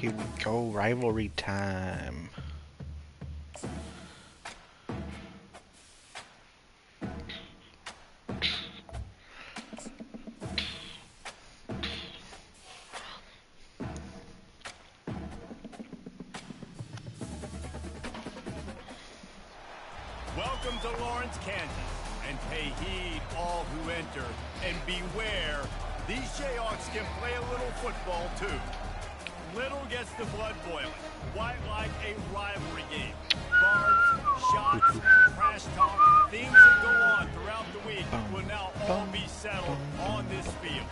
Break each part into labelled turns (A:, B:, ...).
A: Here we go, rivalry time.
B: Welcome to Lawrence, Kansas, and pay heed all who enter, and beware, these Jayhawks can play a little football too. Little gets the blood boiling, quite like a rivalry game. Barbs, shots, trash talk, things that go on throughout the week will now all be settled on this field.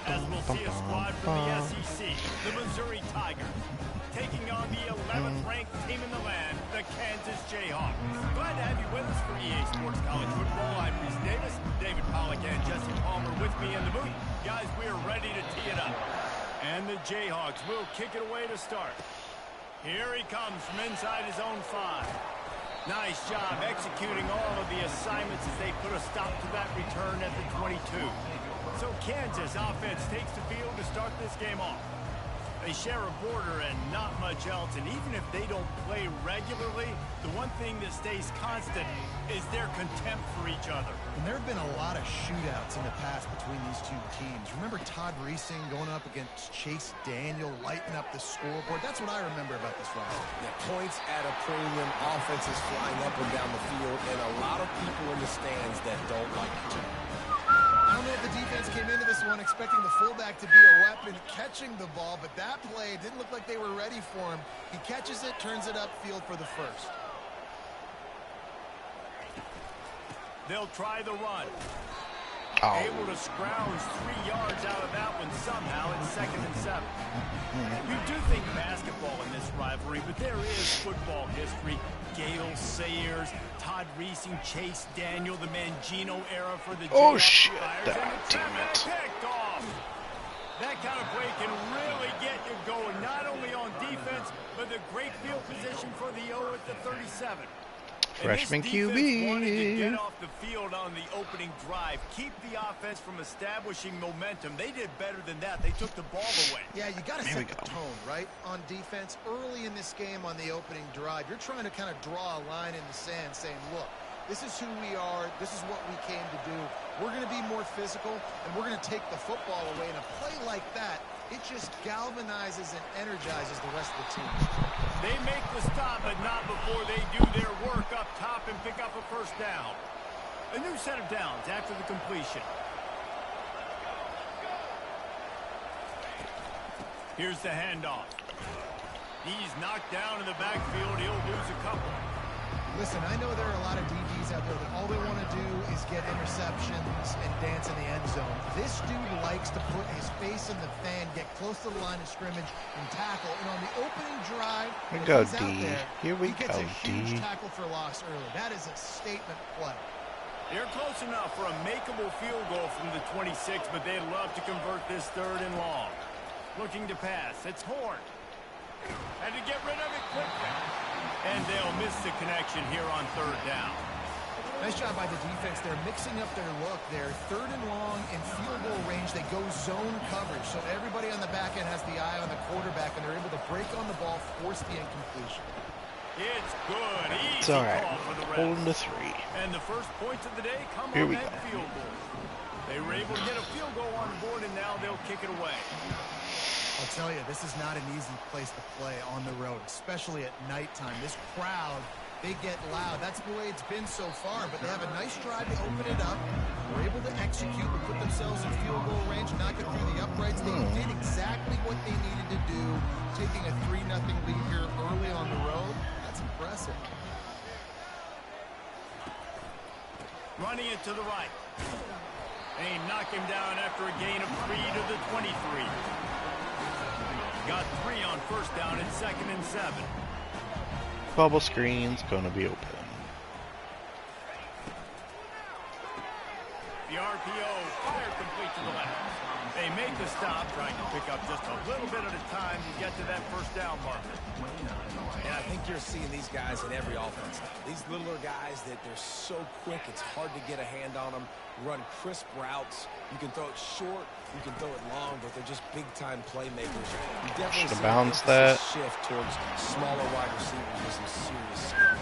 B: As we'll see a squad from the SEC, the Missouri Tigers, taking on the 11th ranked team in the land, the Kansas Jayhawks. Glad to have you with us for EA Sports College Football. I'm Reese Davis, David Pollack and Jesse Palmer with me in the booth. Guys, we are ready to tee it up. And the Jayhawks will kick it away to start. Here he comes from inside his own 5. Nice job executing all of the assignments as they put a stop to that return at the 22. So Kansas offense takes the field to start this game off. They share a border and not much else, and even if they don't play regularly, the one thing that stays constant is their contempt for each other.
C: And there have been a lot of shootouts in the past between these two teams. Remember Todd Reesing going up against Chase Daniel, lighting up the scoreboard? That's what I remember about this rivalry.
D: Yeah, points at a premium, offenses flying up and down the field, and a lot of people in the stands that don't like it.
C: I don't know if the defense came into this one expecting the fullback to be a weapon catching the ball, but that play didn't look like they were ready for him. He catches it, turns it upfield for the first.
B: They'll try the run.
A: Oh.
B: Able to scrounge 3 yards out of that one somehow. It's 2nd and 7. You do think basketball in this rivalry, but there is football history. Gale Sayers, Todd Reesing, Chase Daniel, the Mangino era for the
A: Oh,
B: Jayhawks
A: shit.
B: Flyers, and the
A: Damn it.
B: picked off. That kind of play can really get you going, not only on defense, but the great field position for the O at the 37.
A: Freshman
B: And this defense wanted to
A: QB.
B: get off the field on the opening drive, keep the offense from establishing momentum. They did better than that. They took the ball away.
C: Yeah, you got to
A: Here we
C: set the
A: go.
C: tone, right? On defense, early in this game on the opening drive, you're trying to kind of draw a line in the sand saying, look, this is who we are. This is what we came to do. We're going to be more physical, and we're going to take the football away. And a play like that, it just galvanizes and energizes the rest of the team.
B: They make the stop, but not before they do their work up top and pick up a first down. A new set of downs after the completion. Here's the handoff. He's knocked down in the backfield. He'll lose a couple.
C: Listen, I know there are a lot of DBs out there that all they want to do is get interceptions and dance in the end zone. This dude likes to put his face in the fan, get close to the line of scrimmage, and tackle. And on the opening drive,
A: Here we
C: if
A: go,
C: he's out
A: D.
C: there,
A: Here we
C: he gets
A: go,
C: a huge
A: D.
C: tackle for loss early. That is a statement play.
B: They're close enough for a makeable field goal from the 26, but they'd love to convert this 3rd and long. Looking to pass. It's Horn. Had to get rid of it quickly. And they'll miss the connection here on 3rd down.
C: Nice job by the defense. They're mixing up their look there. 3rd and long in field goal range. They go zone coverage. So everybody on the back end has the eye on the quarterback, and they're able to break on the ball, force the incompletion.
B: It's good. Easy
A: It's all right.
B: call for the
A: Holding
B: refs.
A: to 3.
B: And the first points of the day come
A: Here
B: on
A: we
B: that
A: go.
B: field goal. They were able to get a field goal on board, and now they'll kick it away.
C: I'll tell you, this is not an easy place to play on the road, especially at nighttime. This crowd, they get loud. That's the way it's been so far, but they have a nice drive to open it up. They're able to execute and put themselves in field goal range, knock it through the uprights. They did exactly what they needed to do, taking a 3-0 lead here early on the road. That's impressive.
B: Running it to the right. They knock him down after a gain of 3 to the 23. Got 3 on first down and 2nd and 7.
A: Bubble screen's gonna be open.
B: The RPO fired complete to the left. They make the stop, trying to pick up just a little bit at a time to get to that first down marker.
D: And I think you're seeing these guys in every offense. These littler guys that they're so quick, it's hard to get a hand on them. Run crisp routes. You can throw it short, you can throw it long, but they're just big-time playmakers. You definitely
A: Should have
D: see
A: bounced
D: an
A: that.
D: shift towards smaller wide receivers with some serious skill.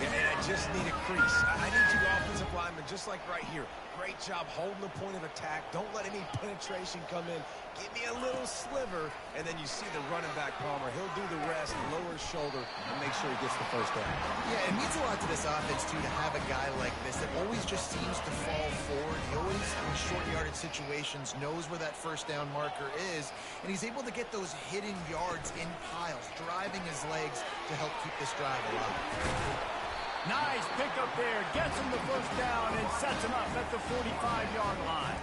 D: And I just need a crease. I need you offensive linemen, just like right here. Great job holding the point of attack. Don't let any penetration come in. Give me a little sliver, and then you see the running back, Palmer. He'll do the rest, lower his shoulder, and make sure he gets the first down.
C: Yeah, it means a lot to this offense, too, to have a guy like this that always just seems to fall forward. He always, in short yardage situations, knows where that first down marker is, and he's able to get those hidden yards in piles, driving his legs to help keep this drive alive.
B: Nice pick up there, gets him the first down and sets him up at the 45-yard line.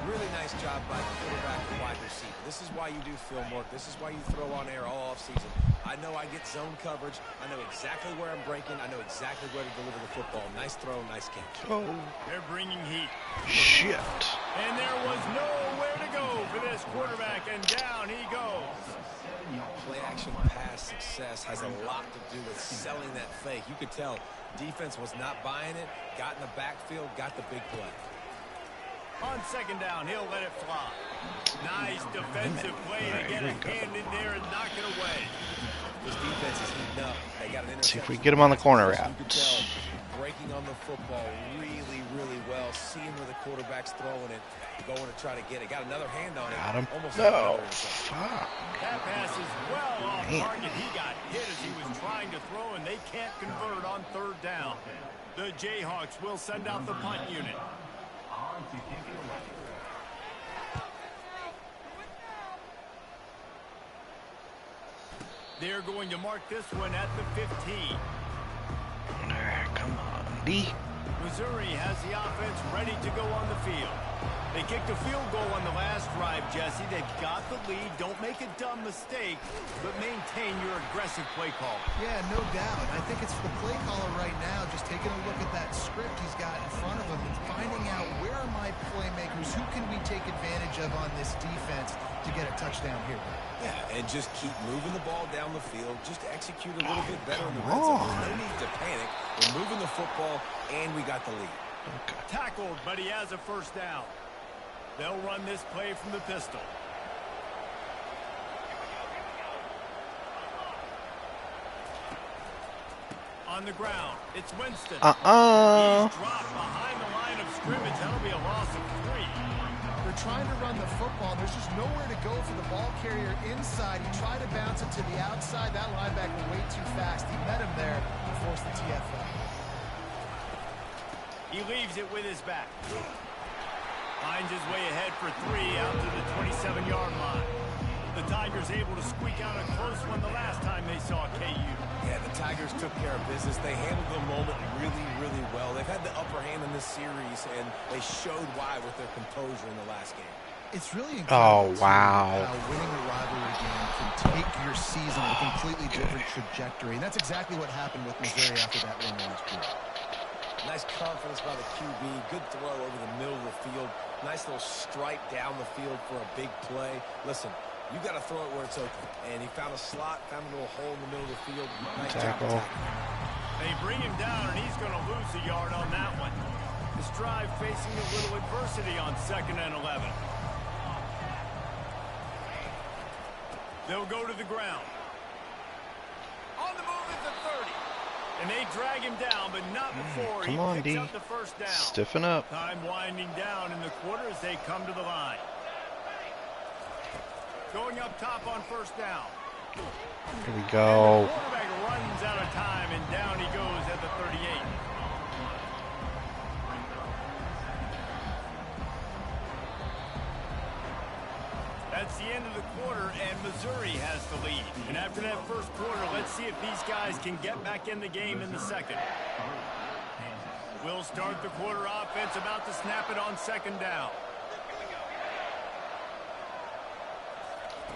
D: Really nice job by the quarterback and wide receiver. This is why you do film work. This is why you throw on air all offseason. I know I get zone coverage. I know exactly where I'm breaking. I know exactly where to deliver the football. Nice throw, nice catch.
A: Oh,
B: They're bringing heat.
A: shit.
B: And there was nowhere to go for this quarterback, and down he goes.
D: Play-action pass success has a lot to do with selling that fake. You could tell defense was not buying it, got in the backfield, got the big play.
B: On second down, he'll let it fly. Nice defensive play to get a hand in there and knock it away.
D: This defense is heating up. They got an interception.
A: See if we get him on the corner
D: You
A: route.
D: could tell breaking on the football really, really well, seeing where the quarterback's throwing it, going to try to get it. Got another hand on it.
A: Got him.
D: Almost
A: No.
D: another interception.
A: Fuck.
B: That pass is well off
A: Man.
B: target. He got hit as he was trying to throw, and they can't convert on third down. The Jayhawks will send out the punt unit. They're going to mark this one at the 15.
A: Alright, come on, D.
B: Missouri has the offense ready to go on the field. They kicked a field goal on the last drive, Jesse. They've got the lead. Don't make a dumb mistake, but maintain your aggressive play call.
C: Yeah, no doubt. I think it's the play caller right now, just taking a look at that script he's got in front of him and finding out where are my playmakers, who can we take advantage of on this defense to get a touchdown here.
D: Yeah, and just keep moving the ball down the field. Just execute a little bit better in the red zone. There's no need to panic. We're moving the football, and we got the lead.
A: Okay.
B: Tackled, but he has a first down. They'll run this play from the pistol. On the ground, it's Winston. He's dropped behind the line of scrimmage. That'll be a loss of 3.
C: They're trying to run the football. There's just nowhere to go for the ball carrier inside. He tried to bounce it to the outside. That linebacker way too fast. He met him there and forced the TFL.
B: He leaves it with his back. Finds his way ahead for 3 out to the 27-yard line. The Tigers able to squeak out a close one the last time they saw KU.
D: Yeah, the Tigers took care of business. They handled the moment really, really well. They've had the upper hand in this series, and they showed why with their composure in the last game.
C: It's really incredible.
A: Oh, wow.
C: How winning a rivalry game can take your season in a completely different trajectory. And that's exactly what happened with Missouri after that win last year.
D: Nice confidence by the QB. Good throw over the middle of the field. Nice little stripe down the field for a big play. Listen, you got to throw it where it's open. And he found a slot, found a little hole in the middle of the field. Nice
A: Tackle.
D: job attacking.
B: They bring him down, and he's going to lose a yard on that one. This drive facing a little adversity on 2nd and 11. They'll go to the ground. On the move at the 30. And they drag him down, but not before
A: Come
B: he
A: on,
B: picks
A: D.
B: up the first down.
A: Stiffen up.
B: Time winding down in the quarter as they come to the line. Going up top on first down.
A: Here we go.
B: The quarterback runs out of time, and down he goes at the 38. That's the end of the quarter, and Missouri has the lead. And after that first quarter, let's see if these guys can get back in the game in the second. We'll start the quarter offense, about to snap it on 2nd down.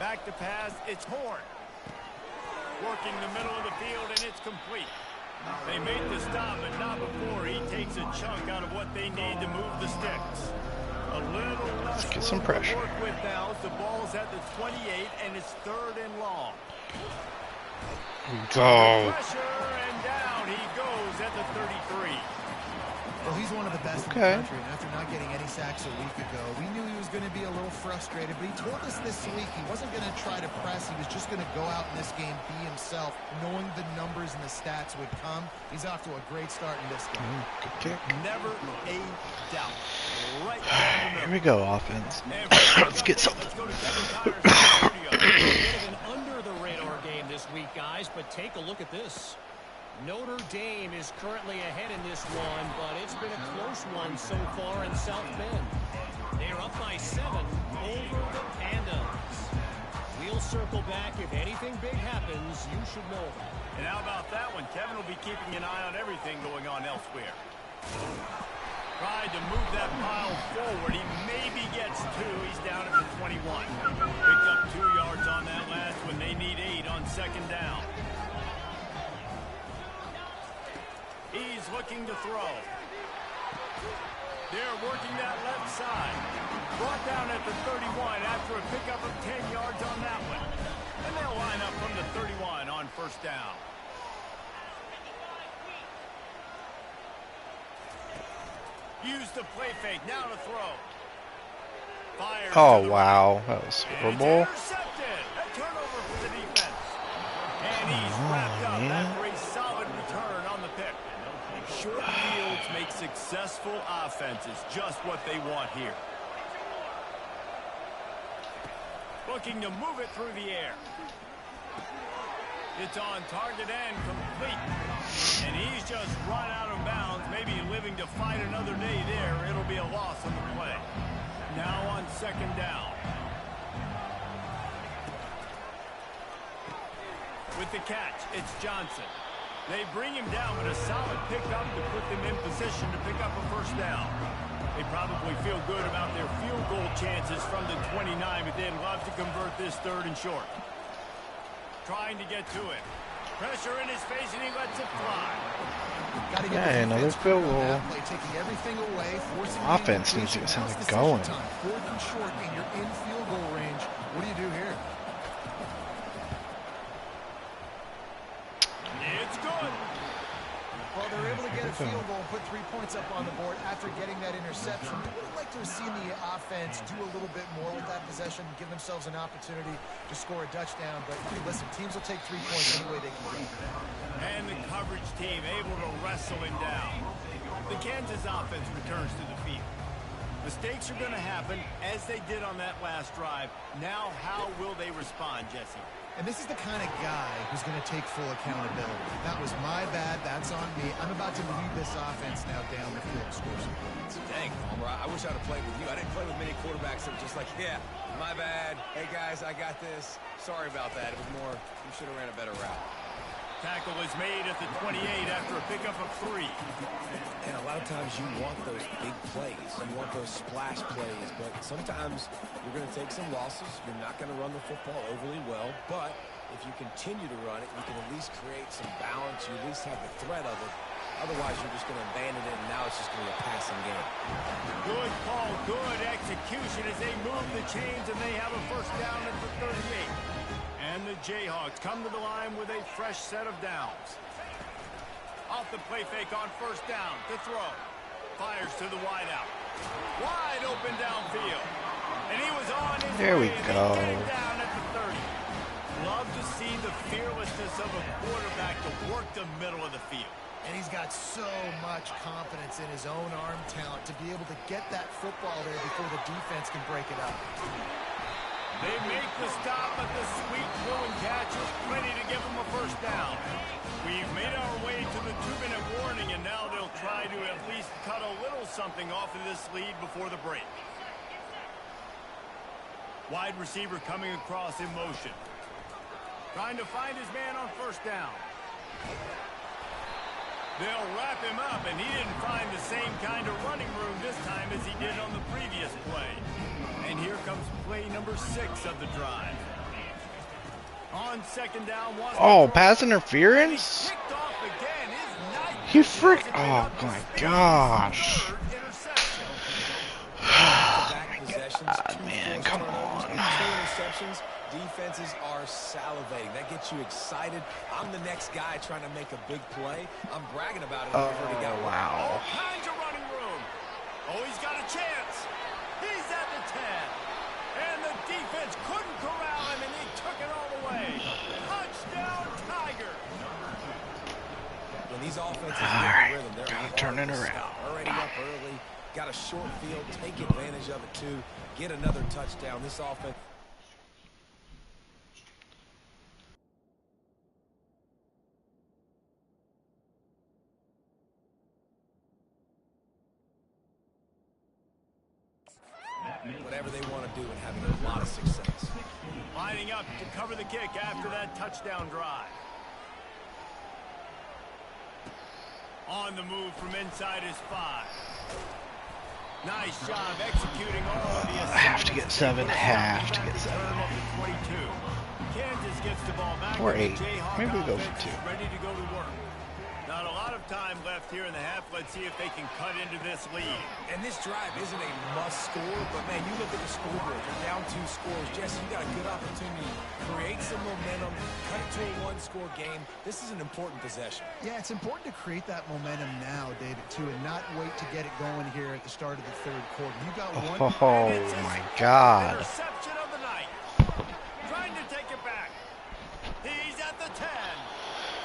B: Back to pass, it's Horn. Working the middle of the field, and it's complete. They made the stop, but not before he takes a chunk out of what they need to move the sticks. A little
A: Let's
B: less
A: get some
B: room
A: pressure.
B: to work with now as the ball's at the 28 and it's 3rd and long.
A: Go.
B: Pressure and down he goes at the 33.
C: Well, he's one of the best in the
A: Okay.
C: country, and after not getting any sacks a week ago, we knew he was going to be a little frustrated, but he told us this week he wasn't going to try to press. He was just going to go out in this game, be himself, knowing the numbers and the stats would come. He's off to a great start in this game.
A: Good kick.
B: Never a doubt. Right down the
A: Here
B: middle.
A: we go, offense. Let's get something.
B: Let's go to Kevin Connors in the studio.
E: A bit of an under-the-radar game this week, guys, but take a look at this. Notre Dame is currently ahead in this one, but it's been a close one so far in South Bend. They're up by 7 over the Pandas. We'll circle back. If anything big happens, you should know about it.
B: And how about that one? Kevin will be keeping an eye on everything going on elsewhere. Tried to move that pile forward. He maybe gets 2. He's down at the 21. Picked up 2 yards on that last one. They need 8 on 2nd down. He's looking to throw. They're working that left side. Brought down at the 31 after a pickup of 10 yards on that one. And they'll line up from the 31 on 1st down. Use the play fake. Now to throw. Fires
A: Oh,
B: to the
A: wow. That was
B: right.
A: horrible.
B: It's intercepted. A turnover for the defense. And he's wrapped up after a solid return on the pick. Short fields make successful offenses just what they want here. Looking to move it through the air. It's on target and complete. And he's just run out of bounds, maybe living to fight another day there. It'll be a loss on the play. Now on 2nd down. With the catch, it's Johnson. They bring him down with a solid pickup to put them in position to pick up a 1st down. They probably feel good about their field goal chances from the 29, but they'd love to convert this 3rd and short. Trying to get to it. Pressure in his face, and he lets it fly.
C: Gotta get
A: Hey,
C: the
A: another
C: defense
A: field
C: on that
A: goal.
C: play, taking everything away, forcing the
A: Offense needs to get
C: incompletion.
A: something
C: Now's decision
A: going.
C: time. 4th and short, and you're in field goal range. What do you do here?
B: It's good.
C: Well, they're able to get a field goal and put 3 points up on the board after getting that interception. I would like to have seen the offense do a little bit more with that possession, give themselves an opportunity to score a touchdown. But listen, teams will take 3 points any way they can get.
B: And the coverage team able to wrestle him down. The Kansas offense returns to the field. Mistakes are going to happen, as they did on that last drive. Now, how will they respond, Jesse?
C: And this is the kind of guy who's going to take full accountability. That was my bad. That's on me. I'm about to lead this offense now down the field and score some points.
D: Dang, Palmer, I wish I'd have played with you. I didn't play with many quarterbacks that were just like, yeah, my bad. Hey, guys, I got this. Sorry about that. It was more, you should have ran a better route.
B: Tackle is made at the 28 after a pickup of 3.
D: And a lot of times you want those big plays. You want those splash plays. But sometimes you're going to take some losses. You're not going to run the football overly well. But if you continue to run it, you can at least create some balance. You at least have the threat of it. Otherwise, you're just going to abandon it, and now it's just going to be a passing game.
B: Good call, good execution as they move the chains, and they have a 1st down at the 38. And the Jayhawks come to the line with a fresh set of downs. Off the play fake on 1st down to throw. Fires to the wideout. Wide open downfield. And he was on his
A: There we
B: way, and
A: go.
B: they get him down at the 30. Love to see the fearlessness of a quarterback to work the middle of the field.
C: And he's got so much confidence in his own arm talent to be able to get that football there before the defense can break it up.
B: They make the stop, but the sweet throwing catch is plenty to give them a 1st down. We've made our way to the 2-minute warning, and now they'll try to at least cut a little something off of this lead before the break. Wide receiver coming across in motion. Trying to find his man on 1st down. They'll wrap him up, and he didn't find the same kind of running room this time as he did on the previous play. And here comes play number 6 of the drive. On 2nd down,
A: Oh, pass interference?
B: kicked off again. His night
A: He frick.
B: hasn't been
A: Oh
B: up to
A: my
B: speed.
A: gosh.
B: Third interception.
A: God, man, come on.
D: 2 interceptions. Defenses are salivating. That gets you excited. I'm the next guy trying to make a big play. I'm bragging about it.
A: Oh,
D: I've already got
A: wow.
B: All kinds of running room. Oh, he's got a chance. He's at the 10. And the defense couldn't corral him, and he took it all the way. Touchdown, Tiger.
D: When these offenses
A: All
D: get
A: right,
D: the rhythm, they're
A: gotta
D: hard
A: turn it
D: to
A: around.
D: stop. Already up early, got a short field, take advantage of it too. Get another touchdown. This offense. Whatever they want to do and having a lot of success.
B: Lining up to cover the kick after that touchdown drive. On the move from inside his 5. Nice job executing all of the
A: I have to get 7. Have to get 7.
B: 22. Kansas gets the ball back.
A: Or
B: and
A: 8.
B: the Jayhawk
A: Maybe we go
B: offense
A: for 2.
B: is ready to go to work. Not a lot of time left here in the half. Let's see if they can cut into this lead.
D: And this drive isn't a must score, but man, you look at the scoreboard. You're down 2 scores. Jesse, you got a good opportunity. Create some momentum. Cut it to a 1-score game. This is an important possession.
C: Yeah, it's important to create that momentum now, David, too, and not wait to get it going here at the start of the third quarter. You got one.
A: Oh, my God.
B: Interception of the night. Trying to take it back. He's at the 10.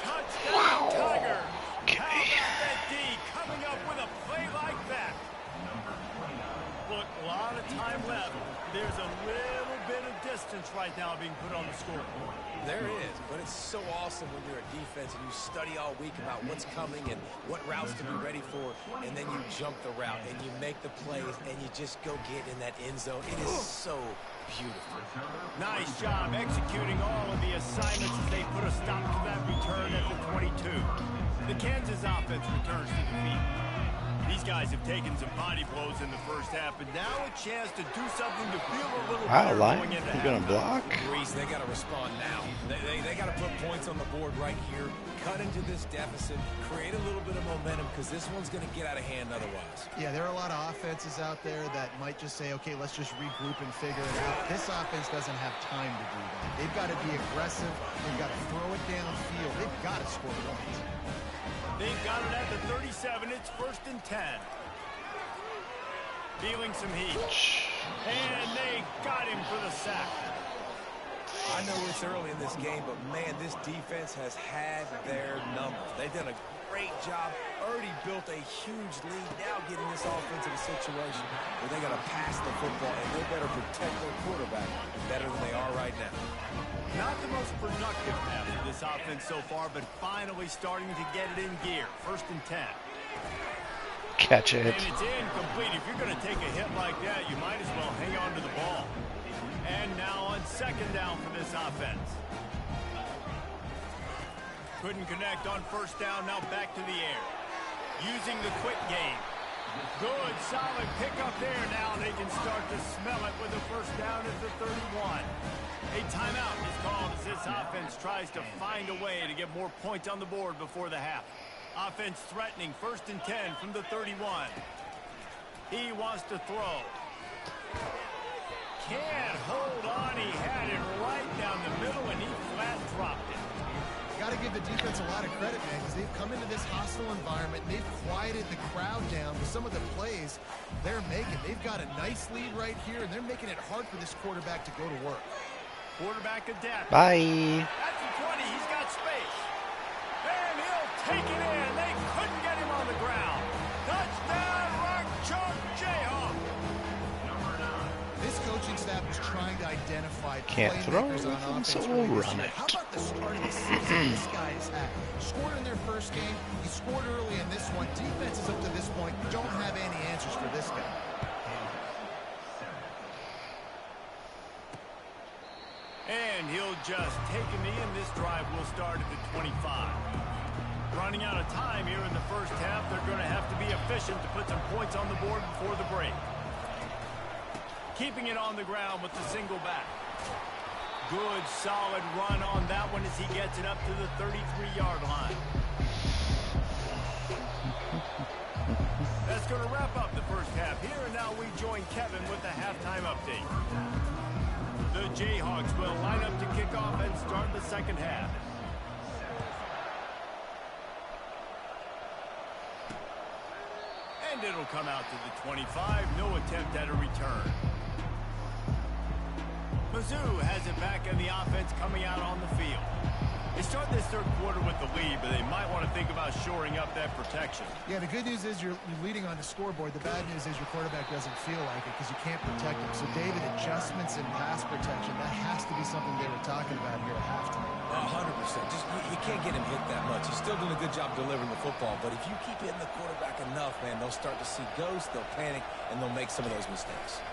B: Touchdown, Tiger. How about that D coming up with a play like that? Look, a lot of time left. There's a little bit of distance right now being put on the scoreboard.
D: There is, but it's so awesome when you're a defense and you study all week about what's coming and what routes to be ready for, and then you jump the route and you make the plays and you just go get in that end zone. It is so beautiful.
B: Nice job executing all of the assignments as they put a stop to that return at the 22. The Kansas offense returns to defeat. These guys have taken some body blows in the first half, but now a chance to do something to feel a little
A: Wow,
B: better
A: Lion,
B: going into
A: you gonna block?
D: Reese, they got to respond now. They got to put points on the board right here, cut into this deficit, create a little bit of momentum because this one's going to get out of hand otherwise.
C: Yeah, there are a lot of offenses out there that might just say, okay, let's just regroup and figure it out. This offense doesn't have time to do that. They've got to be aggressive. They've got to throw it downfield. They've got to score points.
B: They've got it at the 37. It's 1st and 10. Feeling some heat. And they got him for the sack.
D: I know it's early in this game, but man, this defense has had their numbers. They've done a great job, already built a huge lead, now getting this offense in a situation where they got to pass the football, and they better protect their quarterback better than they are right now.
B: Not the most productive half of this offense so far, but finally starting to get it in gear. 1st and 10.
A: Catch it.
B: And it's incomplete. If you're going to take a hit like that, you might as well hang on to the ball. And now on 2nd down for this offense. Couldn't connect on 1st down, now back to the air. Using the quick game. Good, solid pickup there now. They can start to smell it with the 1st down at the 31. A timeout is called as this offense tries to find a way to get more points on the board before the half. Offense threatening, 1st and 10 from the 31. He wants to throw. Can't hold on. He had it right down the middle, and he flat dropped it.
C: Got to give the defense a lot of credit, man, because they've come into this hostile environment. And they've quieted the crowd down with some of the plays they're making. They've got a nice lead right here, and they're making it hard for this quarterback to go to work.
B: Quarterback adapt.
A: Bye.
B: At the 20, he's got space. And he'll take it in. They couldn't get him on the ground. Touchdown, Rock Chalk Jayhawk.
C: This coaching staff is trying to identify
A: Can't throw
C: playmakers on
A: with him,
C: offense
A: so
C: early
A: we'll
C: this
A: run
C: year.
A: it.
C: How about the start of the season this guy has had? Scored in their first game. He scored early in this one. Defenses up to this point don't have any answers for this guy.
B: And he'll just take a knee, and this drive will start at the 25. Running out of time here in the first half. They're going to have to be efficient to put some points on the board before the break. Keeping it on the ground with the single back. Good, solid run on that one as he gets it up to the 33-yard line. That's going to wrap up the first half here, and now we join join Kevin with the halftime update. The Jayhawks will line up to kick off and start the second half. And it'll come out to the 25. No attempt at a return. Mizzou has it back in the offense coming out on the field. They start this third quarter with the lead, but they might want to think about shoring up that protection.
C: Yeah, the good news is you're leading on the scoreboard. The bad news is your quarterback doesn't feel like it because you can't protect him. So, David, adjustments in pass protection, that has to be something they were talking about here at halftime.
D: 100%. Just you can't get him hit that much. He's still doing a good job delivering the football, but if you keep hitting the quarterback enough, man, they'll start to see ghosts, they'll panic, and they'll make some of those mistakes.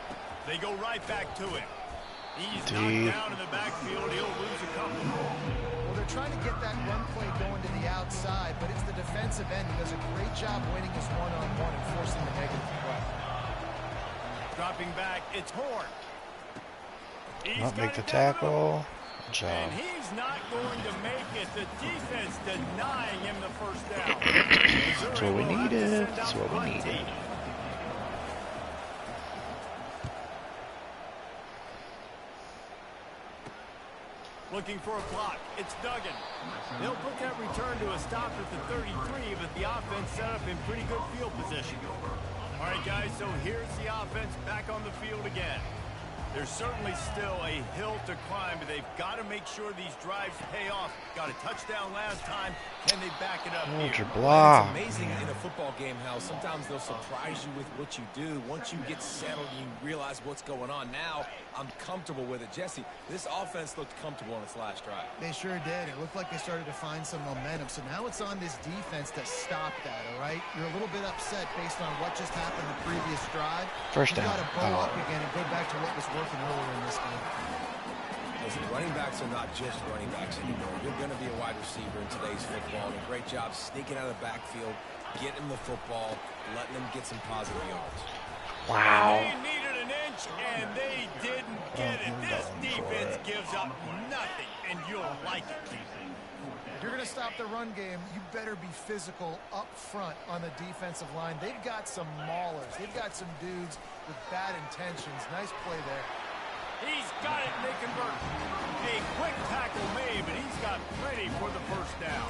B: They go right back to him. He's knocked down in the backfield. He'll lose a couple.
C: Well, they're trying to get that run play going to the outside, but it's the defensive end who does a great job winning his one-on-one and forcing the negative play.
B: Dropping back, it's Horn.
A: Not make the tackle. Good job.
B: And he's not going to make it. The defense denying him the first down.
A: That's what we needed. That's what we needed.
B: Looking for a block. It's Duggan. They'll put that return to a stop at the 33, but the offense set up in pretty good field position. All right, guys, so here's the offense back on the field again. There's certainly still a hill to climb, but they've got to make sure these drives pay off. Got a touchdown last time. Can they back it up
A: Hold
B: here?
A: your block.
D: It's amazing in a football game how sometimes they'll surprise you with what you do. Once you get settled and you realize what's going on, now I'm comfortable with it. Jesse, this offense looked comfortable on its last drive.
C: They sure did. It looked like they started to find some momentum. So now it's on this defense to stop that, all right? You're a little bit upset based on what just happened the previous drive.
A: First
C: You've
A: down.
C: got to bow up again and go back to what was working earlier in this game.
D: Listen, running backs are not just running backs anymore. You're going to be a wide receiver in today's football. And a great job sneaking out of the backfield, getting the football, letting them get some positive yards.
A: Wow.
B: They needed an inch, and they didn't get it. This defense gives up nothing, and you'll like it.
C: If you're going to stop the run game, you better be physical up front on the defensive line. They've got some maulers. They've got some dudes with bad intentions. Nice play there.
B: He's got it, and they convert. A quick tackle made, but he's got plenty for the first down.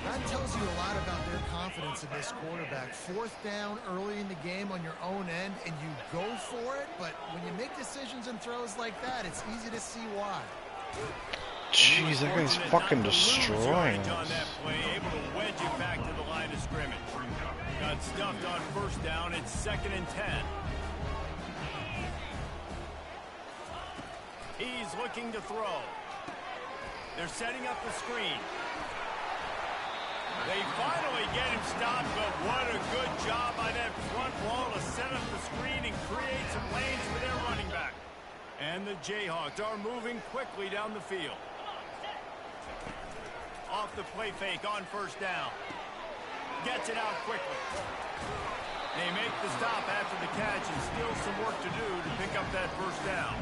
C: That tells you a lot about their confidence in this quarterback. Fourth down early in the game on your own end, and you go for it. But when you make decisions and throws like that, it's easy to see why.
A: Jeez, that guy's fucking destroying
B: on
A: us.
B: that play, able to wedge it back to the line of scrimmage. Got stuffed on first down. It's 2nd and 10. He's looking to throw. They're setting up the screen. They finally get him stopped, but what a good job by that front wall to set up the screen and create some lanes for their running back. And the Jayhawks are moving quickly down the field. Off the play fake on first down. Gets it out quickly. They make the stop after the catch and still some work to do to pick up that first down.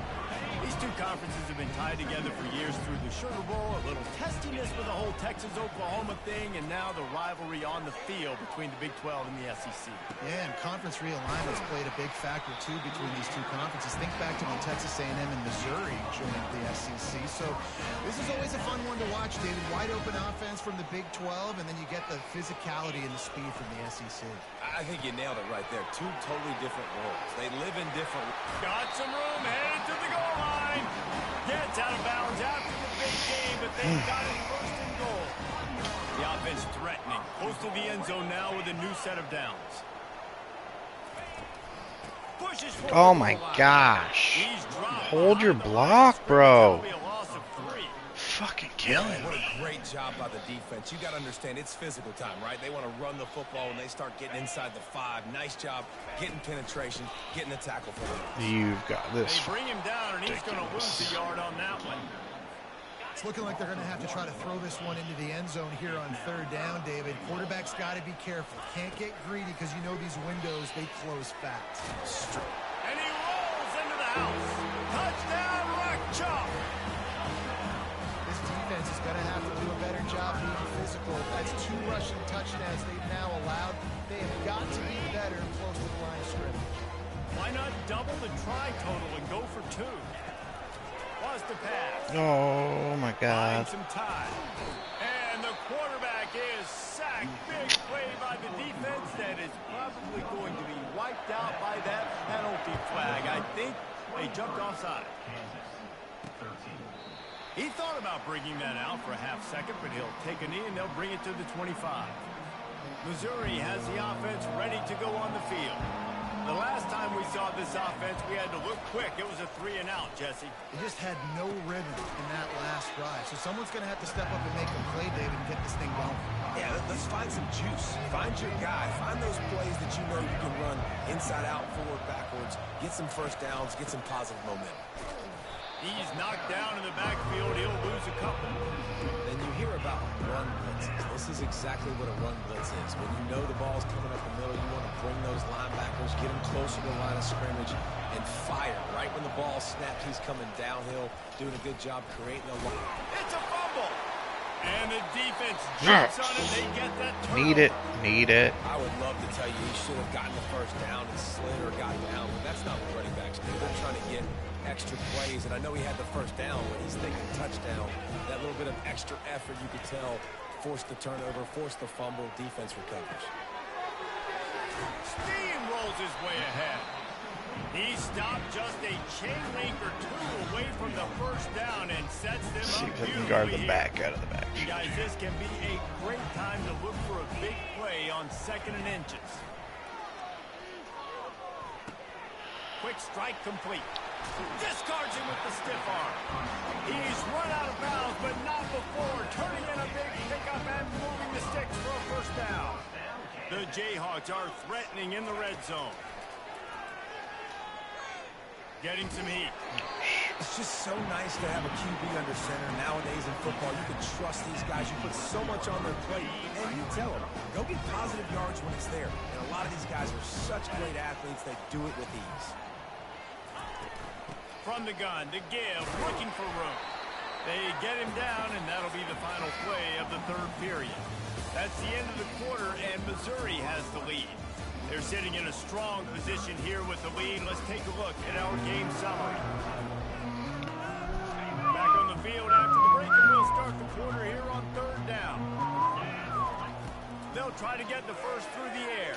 B: These two conferences have been tied together for years through the Sugar Bowl, a little testiness with the whole Texas-Oklahoma thing, and now the rivalry on the field between the Big 12 and the SEC.
C: Yeah, and conference realignment's played a big factor, too, between these two conferences. Think back to when Texas A&M and Missouri joined the SEC. So this is always a fun one to watch, David. Wide open offense from the Big 12, and then you get the physicality and the speed from the SEC.
D: I think you nailed it right there. Two totally different worlds. They live in different...
B: Got some room, headed to the goal line. Gets out of bounds after the big game, but they've got it first and goal. The offense threatening. Close to the end zone now with a new set of downs. Pushes forward.
A: Oh my gosh. Hold your block, bro.
B: That'll be a loss of 3.
A: Fucking killing
D: What
A: me.
D: a great job by the defense. You got to understand, it's physical time, right? They want to run the football when they start getting inside the 5. Nice job getting penetration, getting the tackle for them.
A: You've got this.
B: They bring him down, and he's going to lose a yard on that one.
C: It's looking like they're going to have to try to throw this one into the end zone here on third down, David. Quarterback's got to be careful. Can't get greedy because you know these windows, they close fast.
B: And he rolls into the house. Touchdown, Rock Chalk.
C: This defense is going to have to do a better job being physical. That's 2 rushing touchdowns they've now allowed. They have got to be better close to the line of scrimmage.
B: Why not double the try total and go for 2. Was the pass.
A: Oh my God.
B: Find some time. And the quarterback is sacked. Big play by the defense that is probably going to be wiped out by that penalty flag. I think they jumped offside. He thought about bringing that out for a half second, but he'll take a knee and they'll bring it to the 25. Missouri has the offense ready to go on the field. The last time we saw this offense, we had to look quick. It was a 3-and-out, Jesse.
C: They just had no rhythm in that last drive. So someone's going to have to step up and make a play, David, and get this thing going.
D: Yeah, let's find some juice. Find your guy. Find those plays that you know you can run inside out, forward, backwards. Get some first downs. Get some positive momentum.
B: He's knocked down in the backfield. He'll lose a couple.
D: Then you hear about run blitzes. This is exactly what a run blitz is. When you know the ball's coming up the middle, you want to bring those linebackers, get them closer to the line of scrimmage, and fire. Right when the ball snaps, he's coming downhill, doing a good job creating a line.
B: It's a fumble. And the defense jumps on it. They get that turnover.
A: Need it.
D: I would love to tell you he should have gotten the first down and slid or got down, but that's not what running backs do. They're trying to get extra plays, and I know he had the first down when he's thinking touchdown. That little bit of extra effort, you could tell, forced the turnover, forced the fumble, defense recovers.
B: Steamrolls his way ahead. He stopped just a chain link or 2 away from the first down and sets them
A: See
B: up
A: if I can
B: beautifully
A: guard the
B: here.
A: back out of the back.
B: Guys, this can be a great time to look for a big play on 2nd and inches. Quick strike complete. Discards him with the stiff arm. He's run out of bounds, but not before turning in a big pickup and moving the sticks for a first down. The Jayhawks are threatening in the red zone. Getting some heat.
D: It's just so nice to have a QB under center. Nowadays in football, you can trust these guys. You put so much on their plate, and you tell them, go get positive yards when it's there. And a lot of these guys are such great athletes, they do it with ease.
B: From the gun, to give, looking for room. They get him down, and that'll be the final play of the 3rd period. That's the end of the quarter, and Missouri has the lead. They're sitting in a strong position here with the lead. Let's take a look at our game summary. Back on the field after the break, and we'll start the quarter here on 3rd down. They'll try to get the first through the air.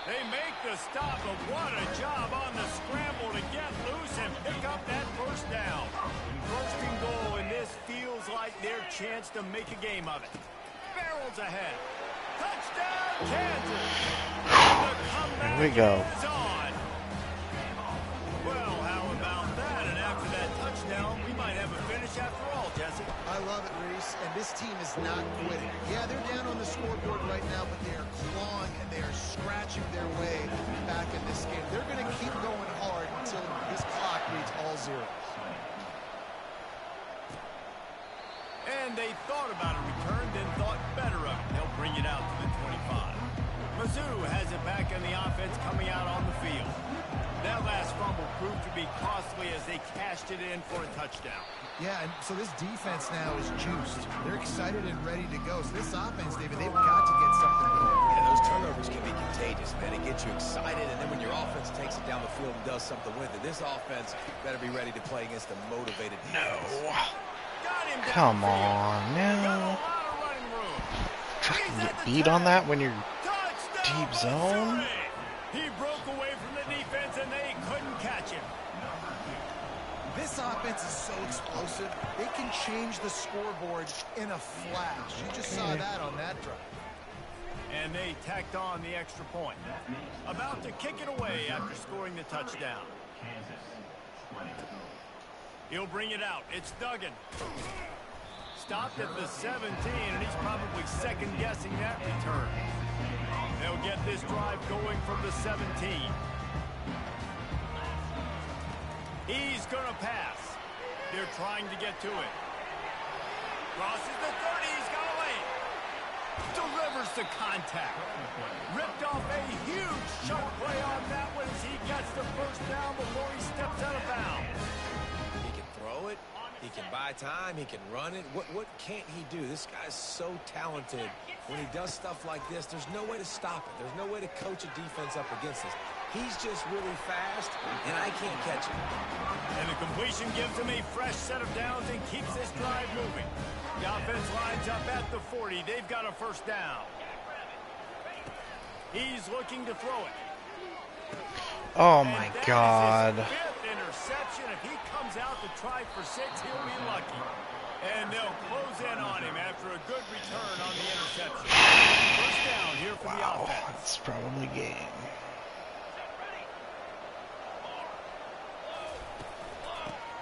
B: They make the stop, but what a job on the scramble to get loose and pick up that first down. 1st and goal, and this feels like their chance to make a game of it. Barrels ahead. Touchdown, Kansas! The comeback
A: Here we go.
B: is on. Well, how about that? And after that touchdown, we might have a finish after all, Jesse.
C: I love it, Reese, and this team is not quitting. Yeah, they're down on the scoreboard right now, but they are clawing and they are scratching their way back in this game. They're going to keep going hard until this clock reads all zeros.
B: And they thought about a return, then thought better of it. They'll bring it out to the 25. Mizzou has it back in the offense coming out on the field. That last fumble proved to be costly as they cashed it in for a touchdown.
C: Yeah, and so this defense now is juiced. They're excited and ready to go. So this offense, David, they've got to get something going.
D: Yeah, those turnovers can be contagious, man. It gets you excited, and then when your offense takes it down the field and does something with it, this offense better be ready to play against a motivated defense.
A: No.
B: Got him
A: Come
B: downfield.
A: on,
B: Got a
A: no.
B: lot of running room.
A: Trying
B: He's
A: to
B: at the
A: beat on
B: 10.
A: that when you're
B: Touchdown,
A: deep zone?
B: Missouri. He broke away from the defense, and they couldn't catch him.
C: This offense is so explosive. They can change the scoreboard in a flash. You just saw that on that drive.
B: And they tacked on the extra point. About to kick it away after scoring the touchdown. He'll bring it out. It's Duggan. Stopped at the 17, and he's probably second-guessing that return. They'll get this drive going from the 17. He's going to pass. They're trying to get to it. Crosses the 30. He's got away. Delivers the contact. Ripped off a huge chunk play on that one as he gets the first down before he steps out of bounds.
D: He can throw it. He can buy time. He can run it. What can't he do? This guy's so talented. When he does stuff like this, there's no way to stop it. There's no way to coach a defense up against this. He's just really fast, and I can't catch him.
B: And the completion gives him a fresh set of downs and keeps this drive moving. The offense lines up at the 40. They've got a first down. He's looking to throw it.
A: Oh my God.
B: That is his fifth interception. If he comes out to try for 6, he'll be lucky. And they'll close in on him after a good return on the interception. First down here for the offense.
A: That's probably game.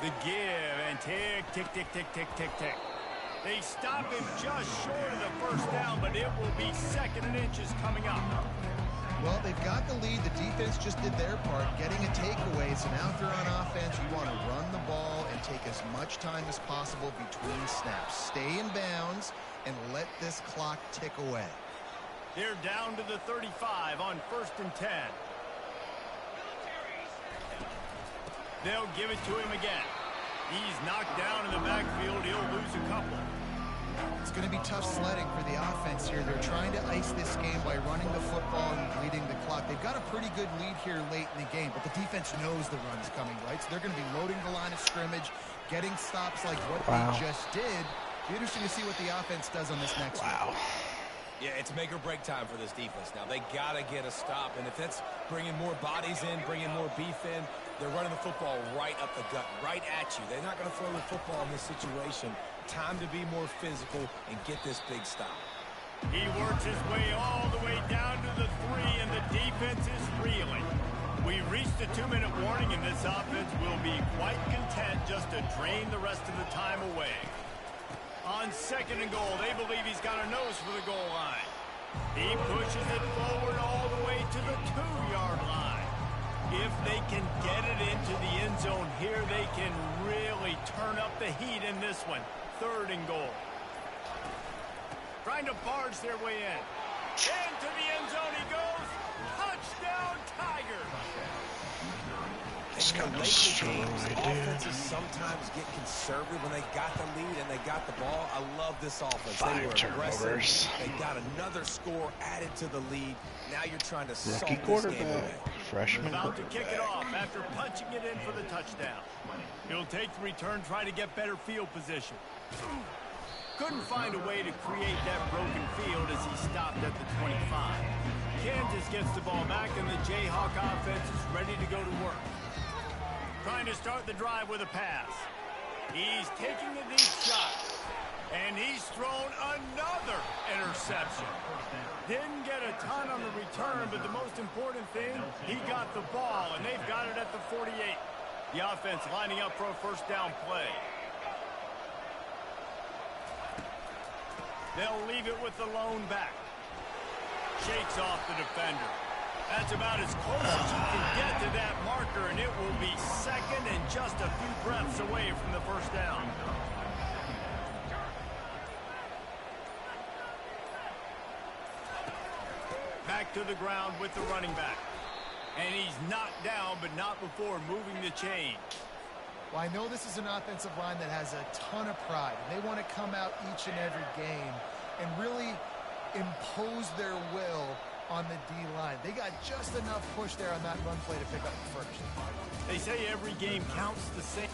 B: The give and tick, tick, tick, tick, tick, tick, tick. They stop him just short of the first down, but it will be 2nd and inches coming up.
C: Well, they've got the lead. The defense just did their part, getting a takeaway. So now if you're on offense, you want to run the ball and take as much time as possible between snaps. Stay in bounds and let this clock tick away.
B: They're down to the 35 on 1st and 10. They'll give it to him again. He's knocked down in the backfield. He'll lose a couple.
C: It's going to be tough sledding for the offense here. They're trying to ice this game by running the football and bleeding the clock. They've got a pretty good lead here late in the game, but the defense knows the run's coming, right? So they're going to be loading the line of scrimmage, getting stops like what they just did. Be interesting to see what the offense does on this next one.
D: Yeah, it's make or break time for this defense now. They got to get a stop, and if that's bringing more bodies in, bringing more beef in, they're running the football right up the gut, right at you. They're not going to throw the football in this situation. Time to be more physical and get this big stop.
B: He works his way all the way down to the 3, and the defense is reeling. We reached a 2-minute warning, and this offense will be quite content just to drain the rest of the time away. On 2nd and goal, they believe he's got a nose for the goal line. He pushes it forward all the way to the 2-yard line. If they can get it into the end zone here, they can really turn up the heat in this one. 3rd and goal. Trying to barge their way in. Into the end zone he goes. Touchdown, Tigers.
A: It's got
D: late in the games, offenses sometimes get conservative when they got the lead and they got the ball. I love this offense.
A: 5
D: they were
A: turnovers.
D: aggressive. They got another score added to the lead. Now you're trying to solve
A: Rookie
D: this game away.
A: quarterback. Freshman
B: About to kick it
A: quarterback.
B: off after punching it in for the touchdown. He'll take the return, try to get better field position. Couldn't find a way to create that broken field as he stopped at the 25. Kansas gets the ball back, and the Jayhawk offense is ready to go to work. Trying to start the drive with a pass. He's taking a deep shot. And he's thrown another interception. Didn't get a ton on the return, but the most important thing, he got the ball, and they've got it at the 48. The offense lining up for a first down play. They'll leave it with the lone back. Shakes off the defender. That's about as close as you can get to that marker, and it will be 2nd and just a few breaths away from the first down. Back to the ground with the running back. And he's knocked down, but not before moving the chain.
C: Well, I know this is an offensive line that has a ton of pride, and they want to come out each and every game and really impose their will on the D-line. They got just enough push there on that run play to pick up the first.
B: They say every game counts the same.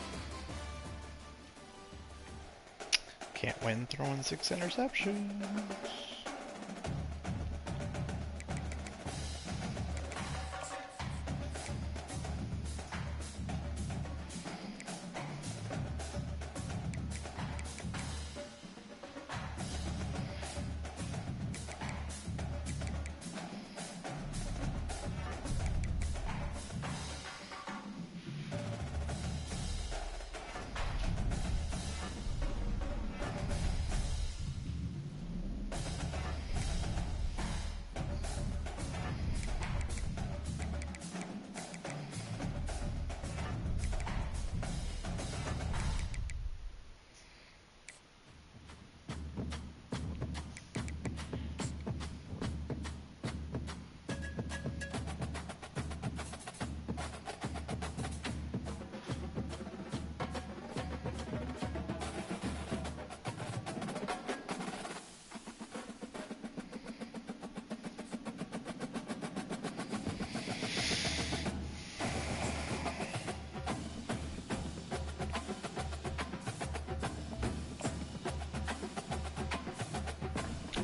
A: Can't win throwing 6 interceptions.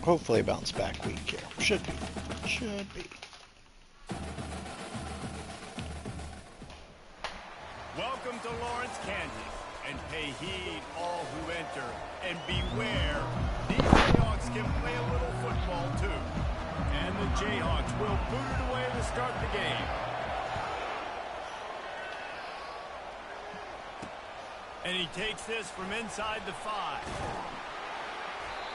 A: hopefully a bounce back week here. Should be. Should be.
B: Welcome to Lawrence, Kansas, and pay heed all who enter, and beware, these Jayhawks can play a little football too. And the Jayhawks will boot it away to start the game. And he takes this from inside the 5.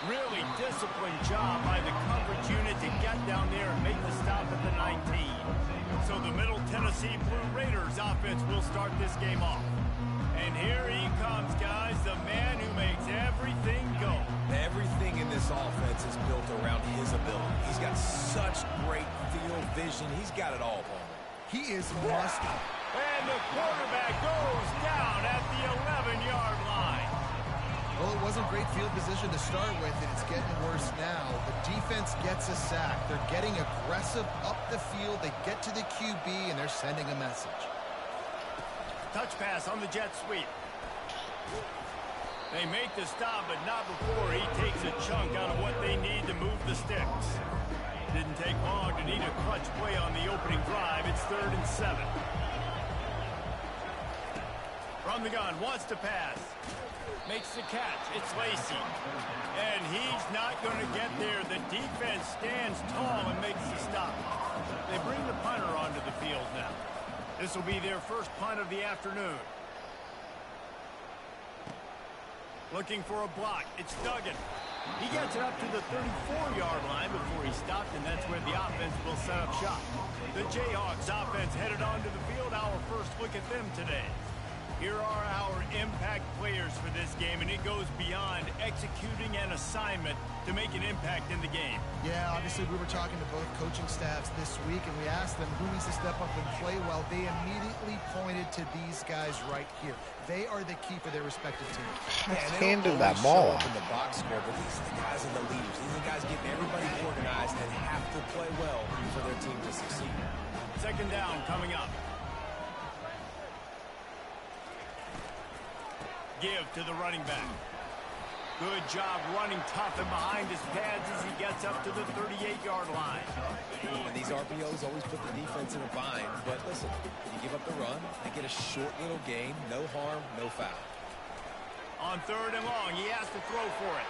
B: Really disciplined job by the coverage unit to get down there and make the stop at the 19. So the Middle Tennessee Blue Raiders offense will start this game off. And here he comes, guys, the man who makes everything go.
D: Everything in this offense is built around his ability. He's got such great field vision. He's got it all, Paul.
C: He is must.
B: And the quarterback goes down at the 11-yard line.
C: Well, it wasn't great field position to start with, and it's getting worse now. The defense gets a sack. They're getting aggressive up the field. They get to the QB, and they're sending a message.
B: Touch pass on the jet sweep. They make the stop, but not before he takes a chunk out of what they need to move the sticks. Didn't take long to need a clutch play on the opening drive. It's 3rd and 7. From the gun, wants to pass. Makes the catch. It's Lacy. And he's not going to get there. The defense stands tall and makes the stop. They bring the punter onto the field now. This will be their first punt of the afternoon. Looking for a block. It's Duggan. He gets it up to the 34-yard line before he stopped, and that's where the offense will set up shop. The Jayhawks offense headed onto the field. Our first look at them today. Here are our impact players for this game, and it goes beyond executing an assignment to make an impact in the game.
C: Yeah, obviously we were talking to both coaching staffs this week, and we asked them who needs to step up and play well. They immediately pointed to these guys right here. They are the key for their respective teams.
A: Handed that ball off
D: in the box score, but these are the guys and the leaders. These are the guys getting everybody organized and have to play well for their team to succeed.
B: 2nd down coming up. Give to the running back. Good job running tough and behind his pads as he gets up to the 38-yard line.
D: And these RPOs always put the defense in a bind. But listen, you give up the run, they get a short little gain, no harm, no foul.
B: On 3rd and long, he has to throw for it.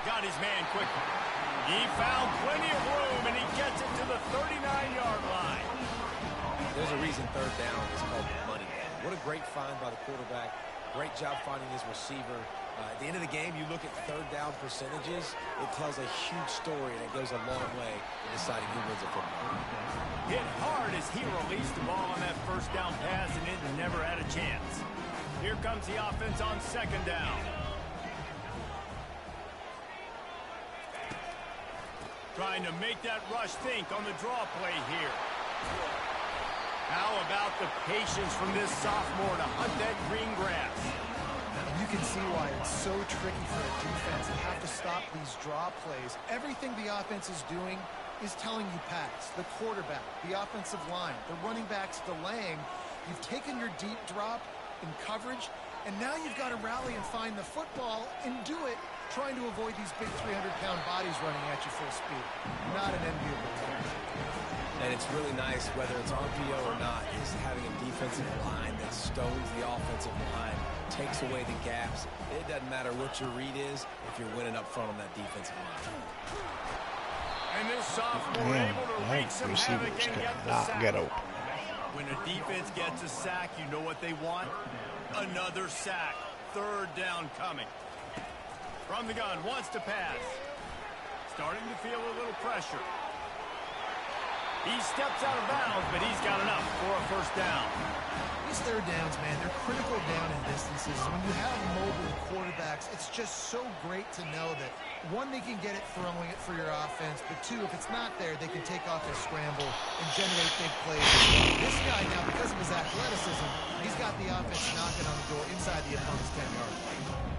B: Got his man quickly. He found plenty of room, and he gets it to the 39-yard line.
D: There's a reason 3rd down is called the money down. What a great find by the quarterback. Great job finding his receiver. At the end of the game, you look at 3rd down percentages. It tells a huge story, and it goes a long way in deciding who wins a football.
B: Hit hard as he released the ball on that 1st down pass, and it never had a chance. Here comes the offense on 2nd down. Trying to make that rush think on the draw play here. How about the patience from this sophomore to hunt that green grass?
C: You can see why it's so tricky for a defense to have to stop these draw plays. Everything the offense is doing is telling you pass. The quarterback, the offensive line, the running backs delaying. You've taken your deep drop in coverage, and now you've got to rally and find the football and do it, trying to avoid these big 300-pound bodies running at you full speed. Not an enviable task.
D: And it's really nice, whether it's RPO or not, is having a defensive line that stones the offensive line, takes away the gaps. It doesn't matter what your read is if you're winning up front on that defensive line.
B: And this sophomore able to wreak some havoc and get the sack.
A: Get open.
B: When a defense gets a sack, you know what they want? Another sack. 3rd down coming. From the gun, wants to pass. Starting to feel a little pressure. He steps out of bounds, but he's got enough for a 1st down.
C: These 3rd downs, man, they're critical down in distances. When you have mobile quarterbacks, it's just so great to know that, one, they can get it throwing it for your offense, but two, if it's not there, they can take off their scramble and generate big plays. This guy now, because of his athleticism, he's got the offense knocking on the door inside the opponent's 10-yard line.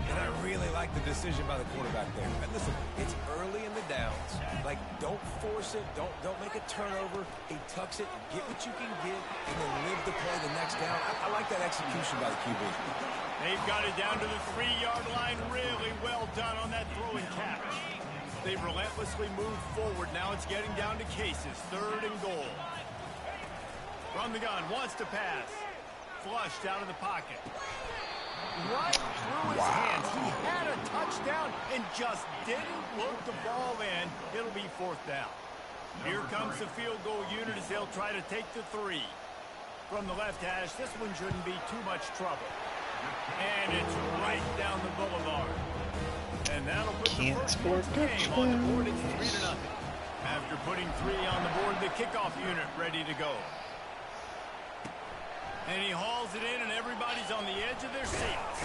D: And I really like the decision by the quarterback there. And listen, it's early in the downs. Like, don't force it. Don't make a turnover. He tucks it, get what you can get, and then live to play the next down. I like that execution by the QB.
B: They've got it down to the 3-yard line. Really well done on that throw and catch. they've relentlessly moved forward. Now it's getting down to cases. 3rd and goal. From the gun, wants to pass. Flushed out of the pocket. Right through his hands. He had a touchdown and just didn't look the ball in. It'll be 4th down. Here comes the field goal unit as they'll try to take the 3. From the left hash, this one shouldn't be too much trouble. And it's right down the boulevard. And that'll put the first game on the board. It's 3-0. After putting 3 on the board, the kickoff unit ready to go. And he hauls it in, and everybody's on the edge of their seats.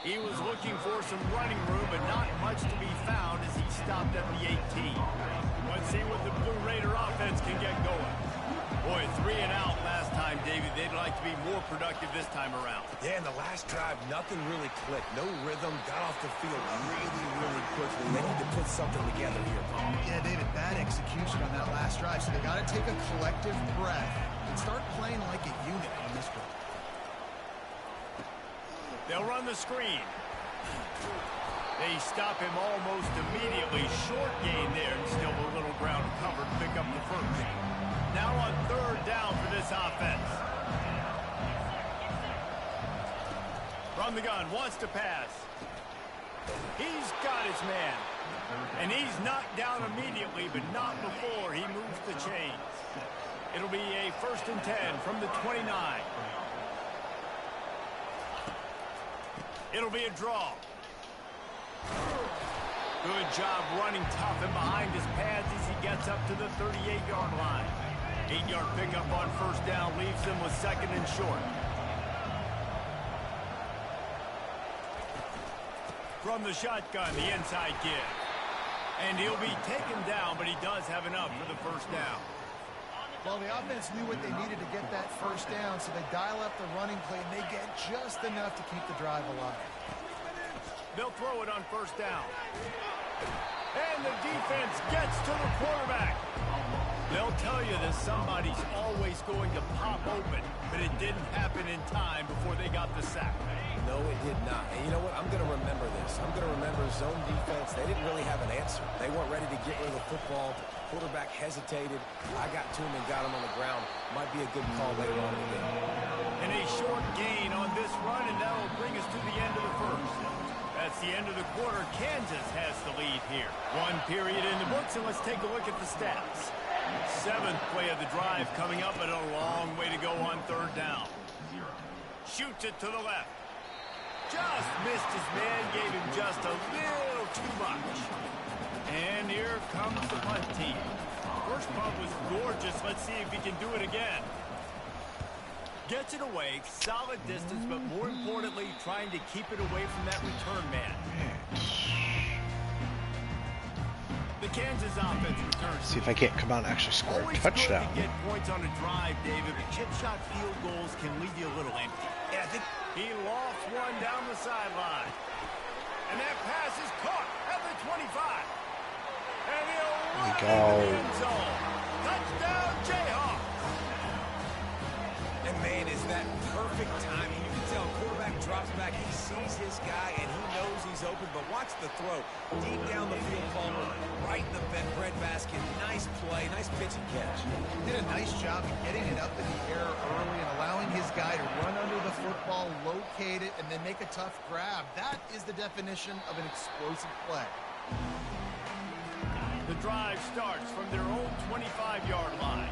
B: He was looking for some running room, but not much to be found as he stopped at the 18. Let's see what the Blue Raider offense can get going. Boy, 3 and out last time, David. They'd like to be more productive this time around.
D: Yeah, in the last drive, nothing really clicked. No rhythm. Got off the field really, really quickly. They need to put something together here.
C: Yeah, David, bad execution on that last drive. So they got to take a collective breath and start playing like a unit on this one.
B: They'll run the screen. They stop him almost immediately. Short gain there, and still a little ground covered. Pick up the first. Now on 3rd down for this offense. From the gun, wants to pass. He's got his man. And he's knocked down immediately, but not before he moves the chains. It'll be a 1st and 10 from the 29. It'll be a draw. Good job running tough and behind his pads as he gets up to the 38-yard line. 8-yard pickup on 1st down leaves them with 2nd and short. From the shotgun, the inside give. And he'll be taken down, but he does have enough for the 1st down.
C: Well, the offense knew what they needed to get that 1st down, so they dial up the running play, and they get just enough to keep the drive alive.
B: They'll throw it on 1st down. And the defense gets to the quarterback. They'll tell you that somebody's always going to pop open, but it didn't happen in time before they got the sack.
D: No, it did not. And you know what? I'm going to remember this. I'm going to remember zone defense. They didn't really have an answer. They weren't ready to get rid of the football. Quarterback hesitated. I got to him and got him on the ground. Might be a good call later on in the game.
B: And a short gain on this run, and that'll bring us to the end of the 1st. That's the end of the quarter. Kansas has the lead here. 1 period in the books, and let's take a look at the stats. 7th play of the drive coming up, but a long way to go on 3rd down. Shoots it to the left. Just missed his man, gave him just a little too much. And here comes the punt team. First punt was gorgeous. Let's see if he can do it again. Gets it away, solid distance, but more importantly, trying to keep it away from that return man. The Kansas offense returns.
A: See if I can't come out and actually score a touchdown.
B: Always good to get points on a drive, David, but chip shot field goals can leave you a little empty.
D: Yeah, I think
B: he lost one down the sideline. And that pass is caught at the 25. And he'll run into the end zone. Touchdown, Jayhawks.
D: And man, is that perfect timing. You can tell quarterback drops back. He sees his guy, and he knows he's open. But watch the throw. Deep down the field, Palmer, right in the bread basket. Nice play, nice pitch and catch.
C: Did a nice job of getting it up in the air early and allowing his guy to run under the football, locate it, and then make a tough grab. That is the definition of an explosive play.
B: The drive starts from their own 25-yard line.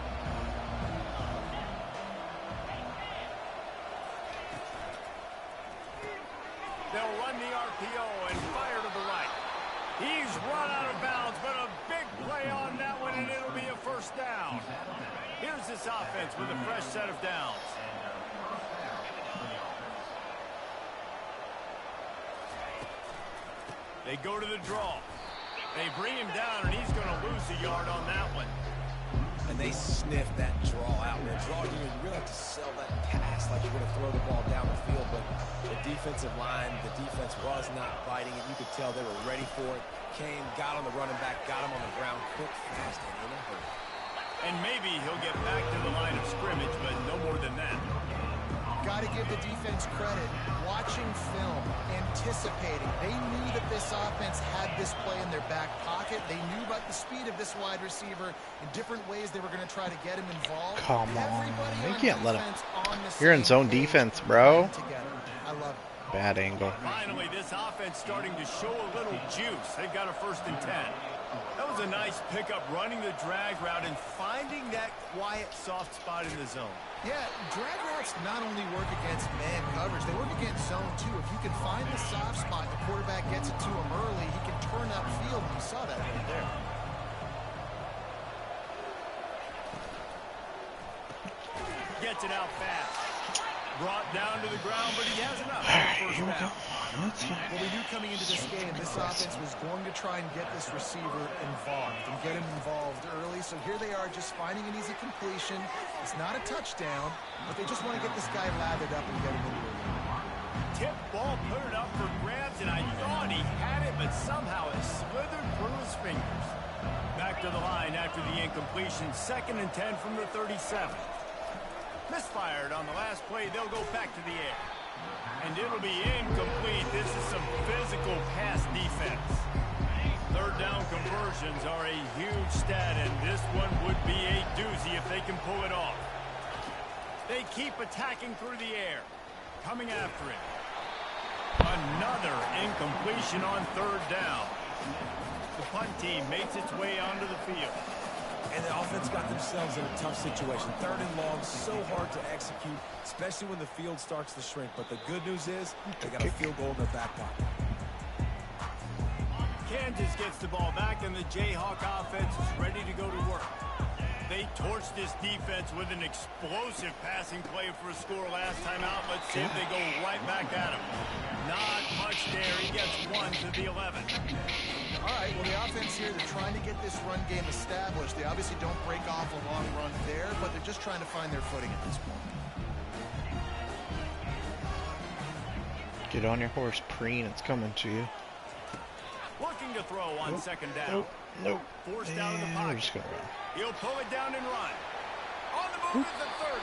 B: They'll run the RPO and fire to the right. He's run out of bounds, but a big play on that one, and it'll be a 1st down. Here's this offense with a fresh set of downs. They go to the draw. They bring him down, and he's going to lose a yard on that one.
D: And they sniff that draw out. The draw, you really have to sell that pass like you're going to throw the ball down the field. But the defensive line, the defense was not biting it. You could tell they were ready for it. Came, got on the running back, got him on the ground, quick, fast, and in a hurry.
B: And maybe he'll get back to the line of scrimmage, but no more than that.
C: got to give the defense credit. Watching film, anticipating. They knew that this offense had this play in their back pocket. They knew about the speed of this wide receiver in different ways they were going to try to get him involved.
A: Come on.
C: Everybody
A: You
C: on
A: can't let him.
C: defense on the
A: You're in
C: same
A: zone
C: page,
A: defense, bro.
C: together. I love it.
A: Bad angle.
B: Finally, this offense starting to show a little juice. They've got a 1st and 10. That was a nice pickup, running the drag route and finding that quiet, soft spot in the zone.
C: Yeah, drag routes not only work against man coverage, they work against zone too. If you can find the soft spot, the quarterback gets it to him early, he can turn upfield, and you saw that right there.
B: Gets it out fast. Brought down to the ground, but he has enough.
A: All right, here we go. That's fine.
C: Well, we knew coming into this game, this offense was going to try and get this receiver involved and get him involved early. So here they are just finding an easy completion. It's not a touchdown, but they just want to get this guy lathered up and get him into the lead.
B: Tip ball, put it up for grabs, and I thought he had it, but somehow it slithered through his fingers. Back to the line after the incompletion. 2nd and 10 from the 37. Misfired on the last play. They'll go back to the air. And it'll be incomplete. This is some physical pass defense. 3rd down conversions are a huge stat, and this one would be a doozy if they can pull it off. They keep attacking through the air. Coming after it. Another incompletion on 3rd down. The punt team makes its way onto the field.
D: And the offense got themselves in a tough situation. 3rd and long, so hard to execute, especially when the field starts to shrink. But the good news is they got a field goal in their back pocket.
B: Kansas gets the ball back, and the Jayhawk offense is ready to go to work. They torched this defense with an explosive passing play for a score last time out. Let's see if they go right back at him. Not much there. He gets 1 to the 11.
C: All right, well, the offense here, they're trying to get this run game established. They obviously don't break off a long run there, but they're just trying to find their footing at this point.
A: Get on your horse, Preen. It's coming to you.
B: Looking to throw on 2nd down.
A: Nope.
B: Forced out of the
A: And
B: pocket.
A: we're just going to run.
B: He'll pull it down and run. On the move at the 30.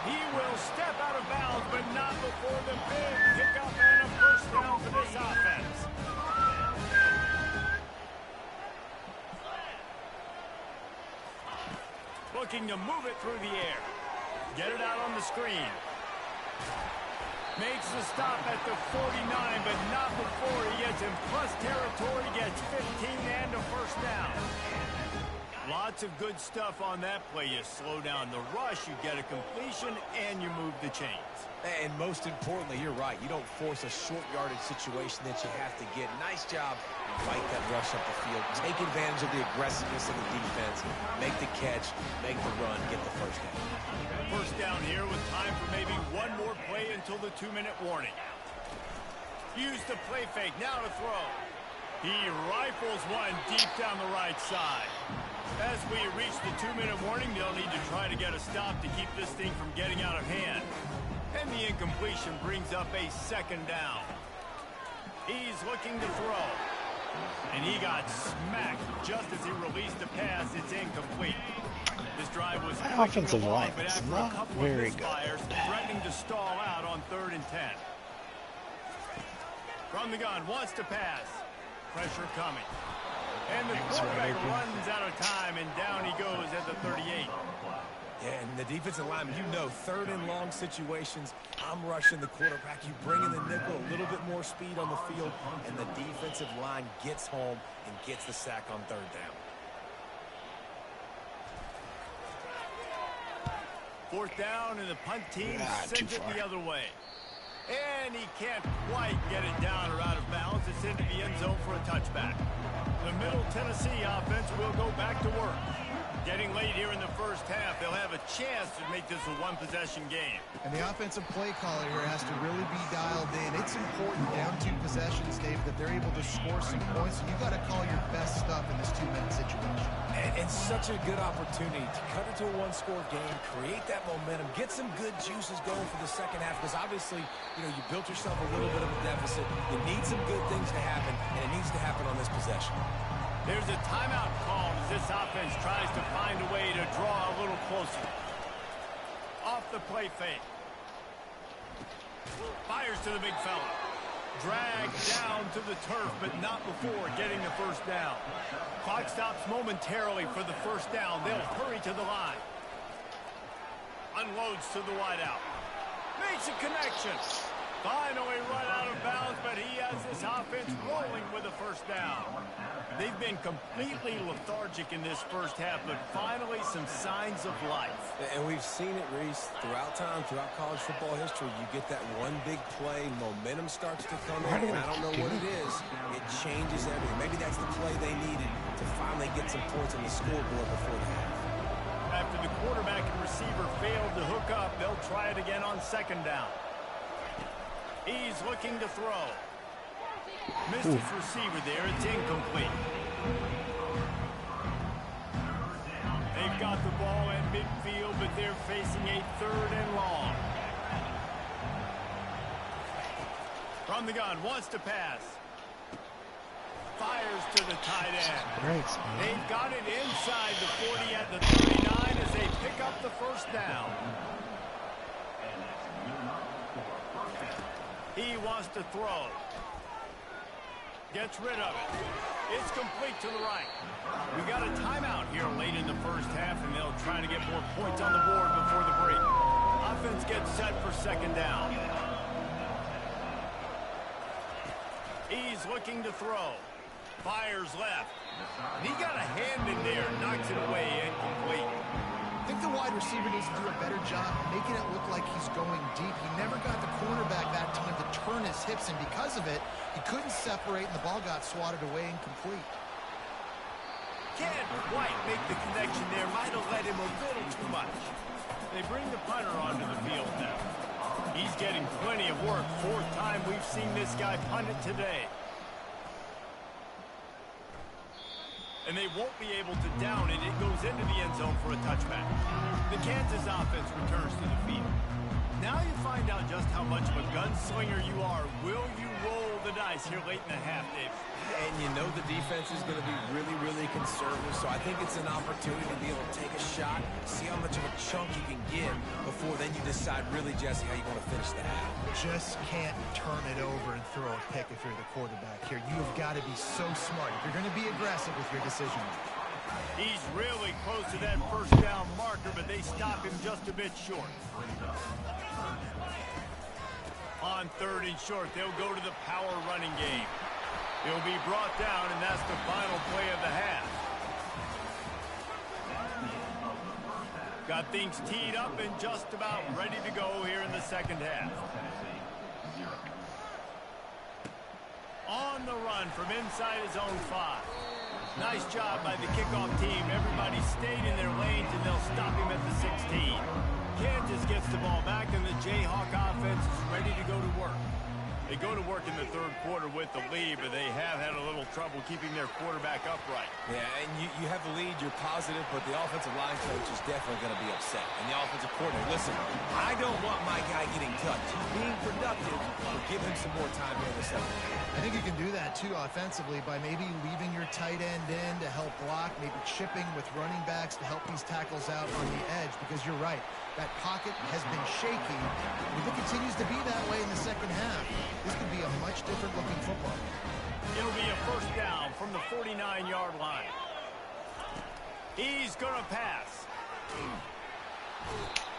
B: He will step out of bounds, but not before the big pickup and a 1st down for this offense. Looking to move it through the air. Get it out on the screen. Makes the stop at the 49, but not before he gets in plus territory, gets 15 and a 1st down. Lots of good stuff on that play. You slow down the rush, you get a completion, and you move the chains.
D: And most importantly, you're right. You don't force a short yardage situation that you have to get. Nice job. Fight that rush up the field. Take advantage of the aggressiveness of the defense. Make the catch. Make the run. Get the 1st down.
B: 1st down here with time for maybe one more play until the 2-minute warning. Use the play fake. Now to throw. He rifles one deep down the right side. As we reach the 2-minute warning, they'll need to try to get a stop to keep this thing from getting out of hand. And the incompletion brings up a 2nd down. He's looking to throw. And he got smacked just as he released the pass. It's incomplete. This drive was
A: That offensive line is not very good.
B: Threatening to stall out on 3rd and 10. From the gun, wants to pass. Pressure coming. And the quarterback runs out of time, and down he goes at the 38.
D: Yeah, and the defensive lineman, 3rd and long situations, I'm rushing the quarterback. You bring in the nickel, a little bit more speed on the field, and the defensive line gets home and gets the sack on 3rd down.
B: 4th down, and the punt team sends it the other way. And he can't quite get it down or out of bounds. It's into the end zone for a touchback. The Middle Tennessee offense will go back to work. Getting late here in the 1st half, they'll have a chance to make this a one-possession game.
C: And the offensive play caller here has to really be dialed in. It's important down 2 possessions, Dave, that they're able to score some points. You got to call your best stuff in this 2-minute situation.
D: And such a good opportunity to cut it to a 1-score game, create that momentum, get some good juices going for the 2nd half, because obviously, you built yourself a little bit of a deficit. You need some good things to happen, and it needs to happen on this possession.
B: There's a timeout call as this offense tries to find a way to draw a little closer. Off the play fake. Fires to the big fella. Dragged down to the turf, but not before getting the first down. Clock stops momentarily for the first down. They'll hurry to the line. Unloads to the wideout. Makes a connection. Finally run out of bounds, but he has this offense rolling with a first down. They've been completely lethargic in this first half, but finally some signs of life.
D: And we've seen it, Reese, throughout time, throughout college football history. You get that one big play, momentum starts to come in, and I don't know what it is. It changes everything. Maybe that's the play they needed to finally get some points on the scoreboard before the half.
B: After the quarterback and receiver failed to hook up, they'll try it again on second down. He's looking to throw. Missed his receiver there. It's incomplete. They've got the ball in midfield, but they're facing a third and long. From the gun, wants to pass. Fires to the tight end. They've got it inside the 40 at the 39 as they pick up the first down. He wants to throw. Gets rid of it. It's complete to the right. We got a timeout here late in the first half, and they'll try to get more points on the board before the break. Offense gets set for second down. He's looking to throw. Fires left. And he got a hand in there. Knocks it away. Incomplete.
C: I think the wide receiver needs to do a better job making it look like he's going deep. He never got the cornerback that time to turn his hips, and because of it, he couldn't separate, and the ball got swatted away incomplete.
B: Can't quite make the connection there. Might have led him a little too much. They bring the punter onto the field now. He's getting plenty of work. Fourth time we've seen this guy punt it today. And they won't be able to down it. It goes into the end zone for a touchback. The Kansas offense returns to the field. Now you find out just how much of a gunslinger you are. Will you roll the dice here late in the half, Dave?
D: And you know the defense is going to be really, really conservative, so I think it's an opportunity to be able to take a shot, see how much of a chunk you can get before then you decide really, Jesse, how you want to finish the half.
C: Just can't turn it over and throw a pick if you're the quarterback here. You've got to be so smart if you're going to be aggressive with your decision.
B: He's really close to that first down marker, but they stop him just a bit short. On third and short, they'll go to the power running game. He'll be brought down, and that's the final play of the half. Got things teed up and just about ready to go here in the second half. On the run from inside his own 5. Nice job by the kickoff team. Everybody stayed in their lanes, and they'll stop him at the 16. Kansas gets the ball back, and the Jayhawk offense is ready to go to work. They go to work in the third quarter with the lead, but they have had a little trouble keeping their quarterback upright.
D: Yeah, and you have the lead, you're positive, but the offensive line coach is definitely going to be upset. And the offensive coordinator, listen, I don't want my guy getting touched. He's being productive, but give him some more time here in the second.
C: I think you can do that, too, offensively, by maybe leaving your tight end in to help block, maybe chipping with running backs to help these tackles out on the edge, because you're right. That pocket has been shaky. If it continues to be that way in the second half, this could be a much different looking football.
B: It'll be a first down from the 49-yard line. He's going to pass.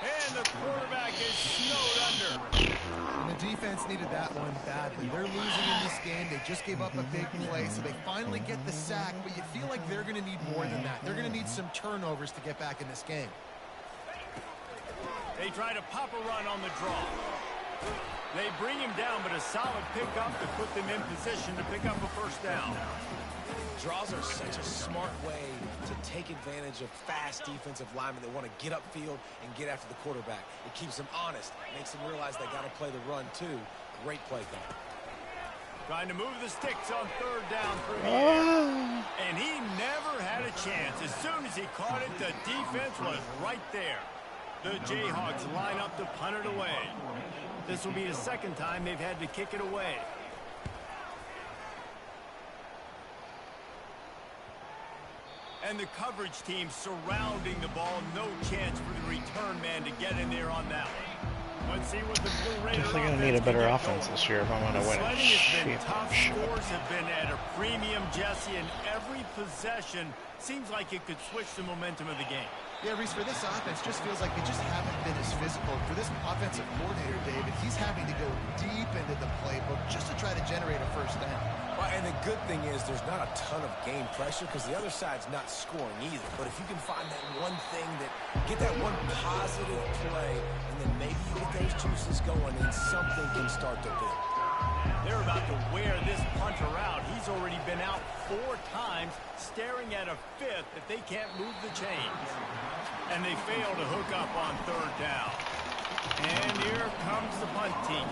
B: And the quarterback is snowed under.
C: And the defense needed that one badly. They're losing in this game. They just gave up a big play, so they finally get the sack, but you feel like they're going to need more than that. They're going to need some turnovers to get back in this game.
B: They try to pop a run on the draw. They bring him down, but a solid pickup to put them in position to pick up a first down.
D: Draws are such a smart way to take advantage of fast defensive linemen that want to get upfield and get after the quarterback. It keeps them honest, makes them realize they got to play the run too. Great play call.
B: Trying to move the sticks on third down through the air. And he never had a chance. As soon as he caught it, the defense was right there. The Jayhawks line up to punt it away. This will be the second time they've had to kick it away. And the coverage team surrounding the ball. No chance for the return man to get in there on that one. Let's see what the Blue Raider
A: Definitely gonna need a better offense this year if I'm gonna win a
B: Tough
A: championship.
B: scores have been at a premium, Jesse, and every possession seems like it could switch the momentum of the game.
C: Yeah, Reese, for this offense, just feels like they just haven't been as physical. For this offensive coordinator, David, he's having to go deep into the playbook just to try to generate a first down.
D: Well, and the good thing is there's not a ton of game pressure because the other side's not scoring either. But if you can find that one thing get that one positive play, and then maybe you get those juices going and something can start to build.
B: They're about to wear this punter out. He's already been out 4 times, staring at a 5th that they can't move the chains. And they fail to hook up on 3rd down. And here comes the punt team.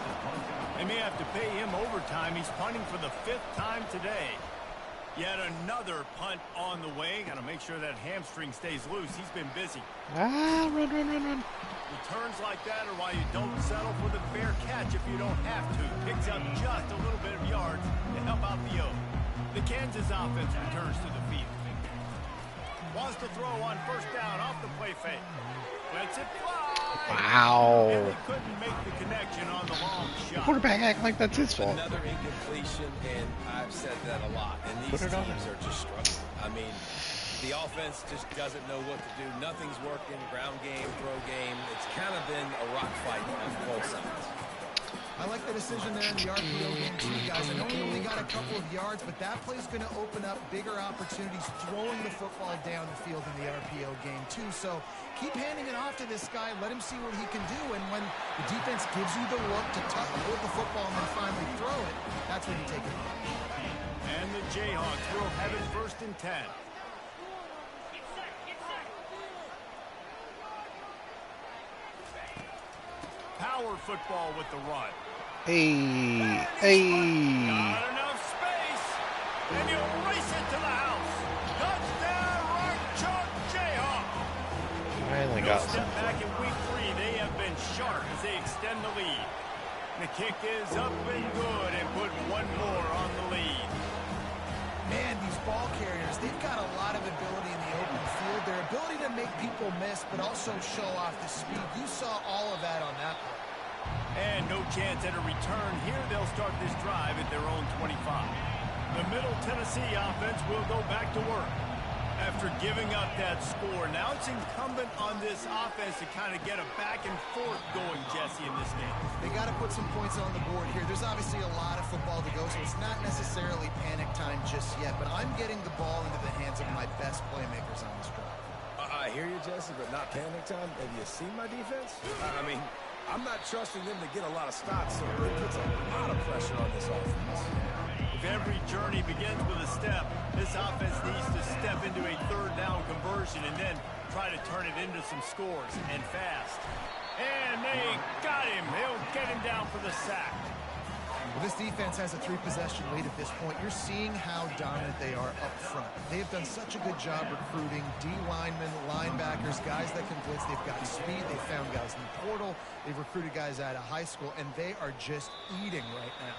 B: They may have to pay him overtime. He's punting for the 5th time today. Yet another punt on the way. Got to make sure that hamstring stays loose. He's been busy.
A: Ah, run.
B: Returns like that are why you don't settle for the fair catch if you don't have to. Picks up just a little bit of yards to help out the O. The Kansas offense returns to the field. Wants to throw on 1st down off the play fake. Lets it fly.
A: Wow.
B: And they couldn't make the connection on the long shot.
A: Quarterback acting like that's his fault.
D: Another incompletion, and I've said that a lot. And these teams are just struggling. I mean, the offense just doesn't know what to do. Nothing's working. Ground game, throw game. It's kind of been a rock fight on both sides.
C: I like the decision there in the RPO game too, guys. I know he only got a couple of yards, but that play's going to open up bigger opportunities throwing the football down the field in the RPO game too. So keep handing it off to this guy. Let him see what he can do. And when the defense gives you the look to hold the football and then finally throw it, that's when you take it off.
B: And the Jayhawks will have it 1st and 10. Power football with the run.
A: Hey.
B: Not enough space. And you race it to the house. Touchdown, right chalk Jayhawk.
A: Finally
B: No
A: got
B: step
A: some.
B: back in week 3. They have been sharp as they extend the lead. The kick is up and good and put one more on the lead.
C: Man, these ball carriers, they've got a lot of ability in the open field. Their ability to make people miss, but also show off the speed. You saw all of that on that play.
B: And no chance at a return here. They'll start this drive at their own 25. The Middle Tennessee offense will go back to work. After giving up that score, now it's incumbent on this offense to kind of get a back and forth going, Jesse, in this game.
C: They got to put some points on the board here. There's obviously a lot of football to go, so it's not necessarily panic time just yet, but I'm getting the ball into the hands of my best playmakers on this drive.
D: I hear you, Jesse, but not panic time. Have you seen my defense? I mean, I'm not trusting them to get a lot of stops, so it puts a lot of pressure on this offense.
B: If every journey begins with a step, this offense needs to step into a 3rd down conversion and then try to turn it into some scores, and fast. And they got him. They'll get him down for the sack.
C: Well, this defense has a 3-possession lead at this point. You're seeing how dominant they are up front. They have done such a good job recruiting D linemen, linebackers, guys that can blitz. They've got speed. They've found guys in the portal. They've recruited guys out of high school, and they are just eating right now.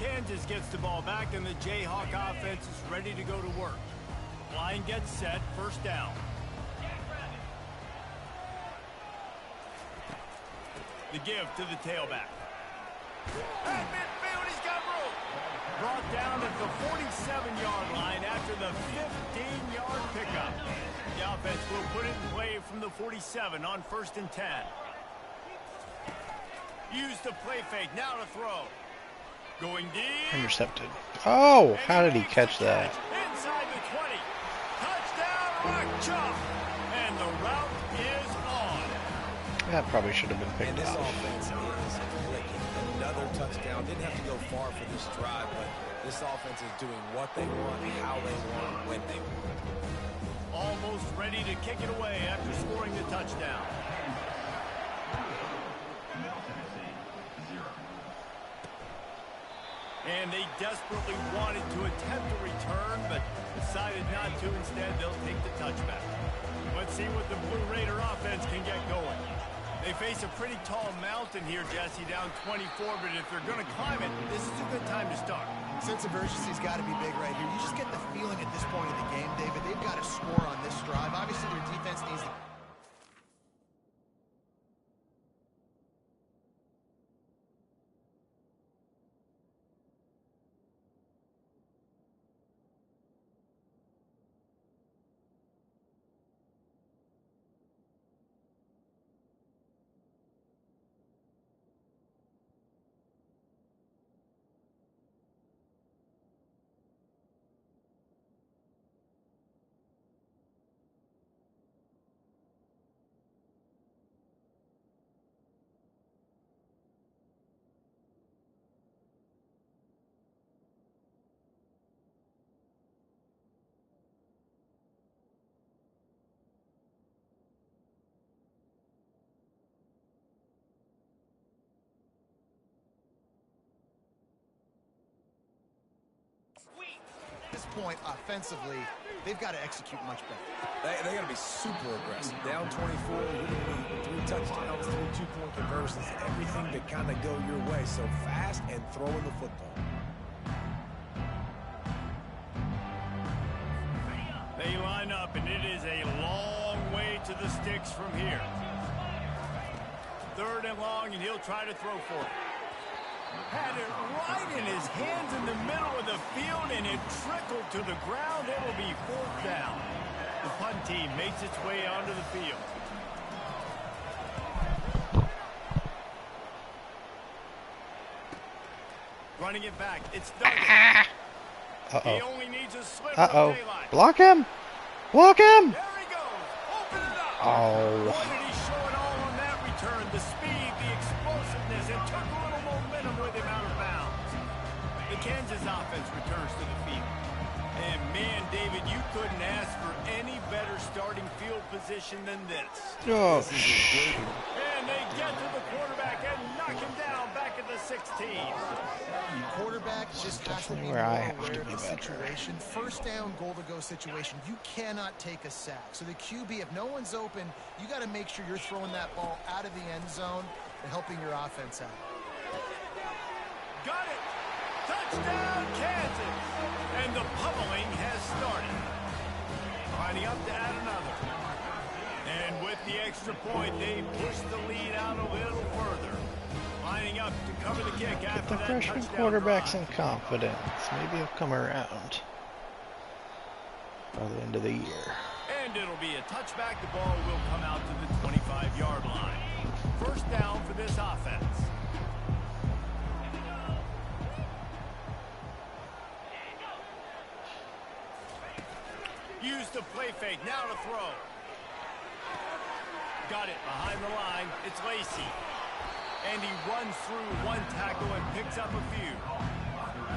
B: Kansas gets the ball back, and the Jayhawk offense is ready to go to work. Line gets set, 1st down. The give to the tailback. At midfield, he's got room. Brought down at the 47-yard line after the 15-yard pickup. The offense will put it in play from the 47 on 1st and 10. Use the play fake, now to throw. Going deep.
A: Intercepted. Oh, how did he catch that?
B: Inside the 20. Touchdown, Rock Chalk. And the route is on.
A: That probably should have been
D: And
A: picked
D: this
A: off.
D: offense is clicking. Another touchdown. Didn't have to go far for this drive, but this offense is doing what they want, how they want, when they want.
B: Almost ready to kick it away after scoring the touchdown. And they desperately wanted to attempt a return, but decided not to. Instead, they'll take the touchback. Let's see what the Blue Raider offense can get going. They face a pretty tall mountain here, Jesse, down 24, but if they're going to climb it, this is a good time to start.
C: Sense of urgency's got to be big right here. You just get the feeling at this point in the game, David, they've got to score on this drive. Obviously, their defense needs to... At this point, offensively, they've got to execute much better.
D: They got to be super aggressive. Down 24, you're going to need 3 touchdowns, 3 two-point conversions, everything to kind of go your way. So fast and throwing the football.
B: They line up, and it is a long way to the sticks from here. 3rd and long, and he'll try to throw for it. Had it right in his hands in the middle of the field, and it trickled to the ground. It'll be 4th down. The punt team makes its way onto the field. Running it back. It's Duggan. He only needs a slip of daylight.
A: Block him! Block him!
B: There he goes. Open it up.
A: Oh.
B: Boy, did he show it all on that return. The speed, the explosiveness. It took a little momentum with him out of bounds. The Kansas offense returns to the field. And man, David, you couldn't ask for any better starting field position than this.
A: Oh,
B: And they get to the quarterback and knock him down back at the 16.
C: Quarterback just has to be more
A: where I
C: aware
A: have to
C: of
A: be
C: the
A: better.
C: situation. 1st down, goal-to-go situation. You cannot take a sack. So the QB, if no one's open, you got to make sure you're throwing that ball out of the end zone and helping your offense out.
B: Got it. Touchdown, Kansas. And the pummeling has started. Lining up to add another. And with the extra point, they push the lead out a little further. Lining up to cover the kick after
A: the
B: that
A: freshman
B: touchdown
A: quarterback's
B: drive.
A: in confidence. Maybe he'll come around by the end of the year.
B: And it'll be a touchback. The ball will come out to the 25-yard line. 1st down for this offense. Use the play fake. Now to throw. Got it behind the line. It's Lacey. And he runs through 1 tackle and picks up a few.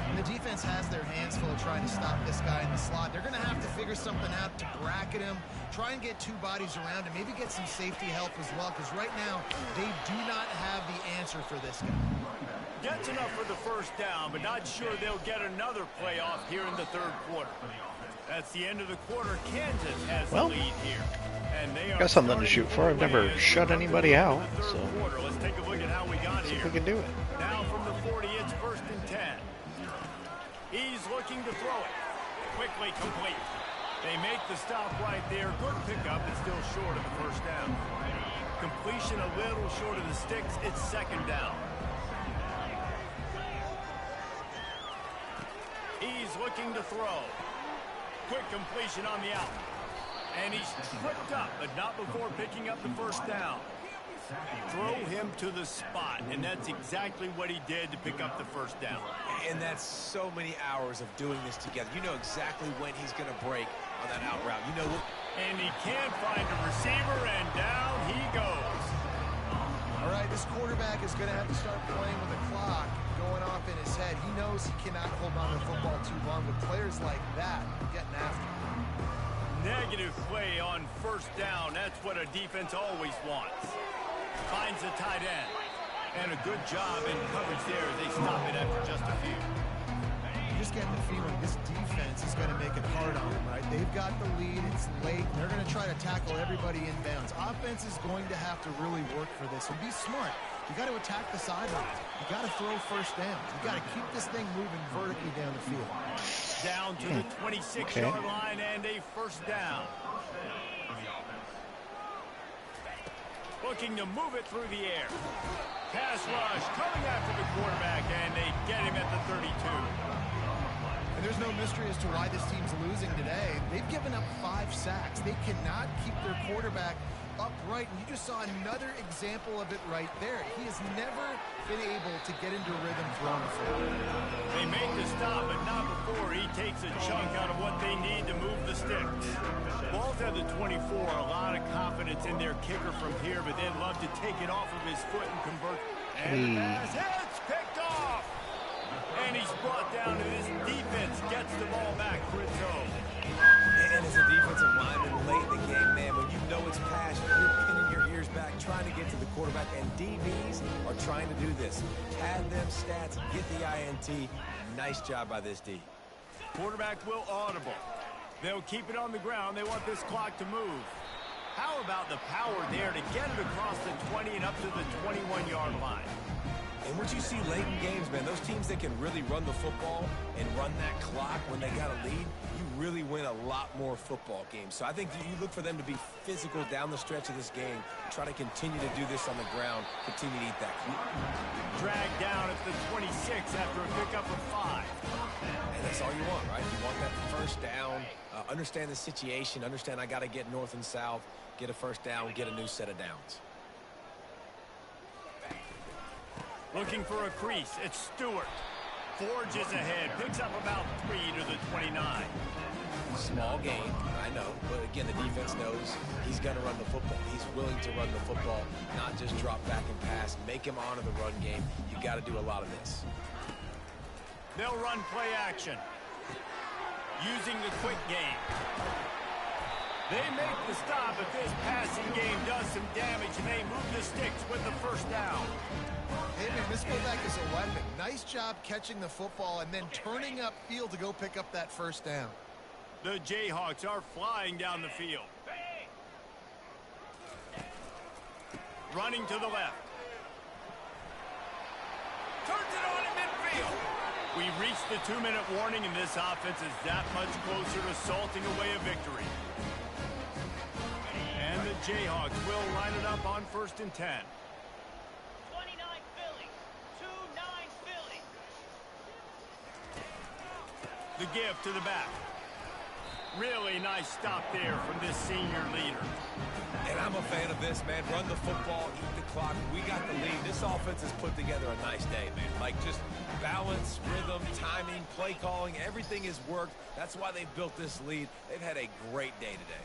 C: And the defense has their hands full of trying to stop this guy in the slot. They're going to have to figure something out to bracket him, try and get 2 bodies around him, maybe get some safety help as well, because right now they do not have the answer for this guy.
B: Gets enough for the 1st down, but not sure they'll get another playoff here in the 3rd quarter. That's the end of the quarter. Kansas has the lead here. And they are
A: got something to shoot for. I've never shut anybody out, so
B: let's take a look at how we got
A: see
B: here.
A: if we can do it.
B: Now from the 40, it's 1st and 10. He's looking to throw it. Quickly complete. They make the stop right there. Good pickup, but still short of the 1st down. Completion a little short of the sticks. It's 2nd down. He's looking to throw. Quick completion on the out. And he's tripped up, but not before picking up the 1st down. Throw him to the spot, and that's exactly what he did to pick up the 1st down.
D: And that's so many hours of doing this together. You know exactly when he's going to break on that out route. You know what?
B: And he can't find a receiver, and down he goes.
C: All right, this quarterback is going to have to start playing with the clock going off in his head. He knows he cannot hold on to the football too long with players like that getting after him.
B: Negative play on 1st down. That's what a defense always wants. Finds a tight end. And a good job in coverage there as they stop it after just a few.
C: You just get the feeling this defense is going to make it hard on them, right? They've got the lead. It's late. They're going to try to tackle everybody in bounds. Offense is going to have to really work for this and be smart. You got to attack the sidelines. You got to throw first down. You got to keep this thing moving vertically down the field.
B: Down to the 26-yard line and a first down. Looking to move it through the air. Pass rush coming after the quarterback, and they get him at the 32.
C: And there's no mystery as to why this team's losing today. They've given up 5 sacks. They cannot keep their quarterback upright, and you just saw another example of it right there. He has never been able to get into rhythm throwing the football.
B: They make the stop, but not before he takes a chunk out of what they need to move the sticks. Ball's at the 24, a lot of confidence in their kicker from here, but they'd love to take it off of his foot and convert. And the pass hits, picked off. And he's brought down, and this defense gets the ball back for its own.
D: And as a defensive lineman late in the game, man, when you know it's past, you're pinning your ears back, trying to get to the quarterback, and DBs are trying to do this. Pad them stats, get the INT. Nice job by this D.
B: Quarterback will audible. They'll keep it on the ground. They want this clock to move. How about the power there to get it across the 20 and up to the 21-yard line?
D: And what you see late in games, man, those teams that can really run the football and run that clock when they got a lead, you really win a lot more football games. So I think you look for them to be physical down the stretch of this game, try to continue to do this on the ground, continue to eat that clock.
B: Dragged down at the 26 after a pickup of 5.
D: And that's all you want, right? You want that first down, understand the situation, understand I got to get north and south, get a first down, get a new set of downs.
B: Looking for a crease. It's Stewart. Forges ahead. Picks up about 3 to the 29.
D: Small gain, I know. But again, the defense knows he's going to run the football. He's willing to run the football, not just drop back and pass. Make him honor the run game. You got to do a lot of this.
B: They'll run play action. Using the quick game. They make the stop, but this passing game does some damage, and they move the sticks with the first down.
C: Hey, man, this fullback is a weapon. Nice job catching the football and then turning upfield to go pick up that first down.
B: The Jayhawks are flying down the field. Running to the left. Turns it on in midfield. We reached the 2-minute warning, and this offense is that much closer to salting away a victory. And the Jayhawks will line it up on 1st and 10. The give to the back. Really nice stop there from this senior leader.
D: And I'm a fan of this, man. Run the football, eat the clock. We got the lead. This offense has put together a nice day, man. Like just balance, rhythm, timing, play calling, everything has worked. That's why they built this lead. They've had a great day today.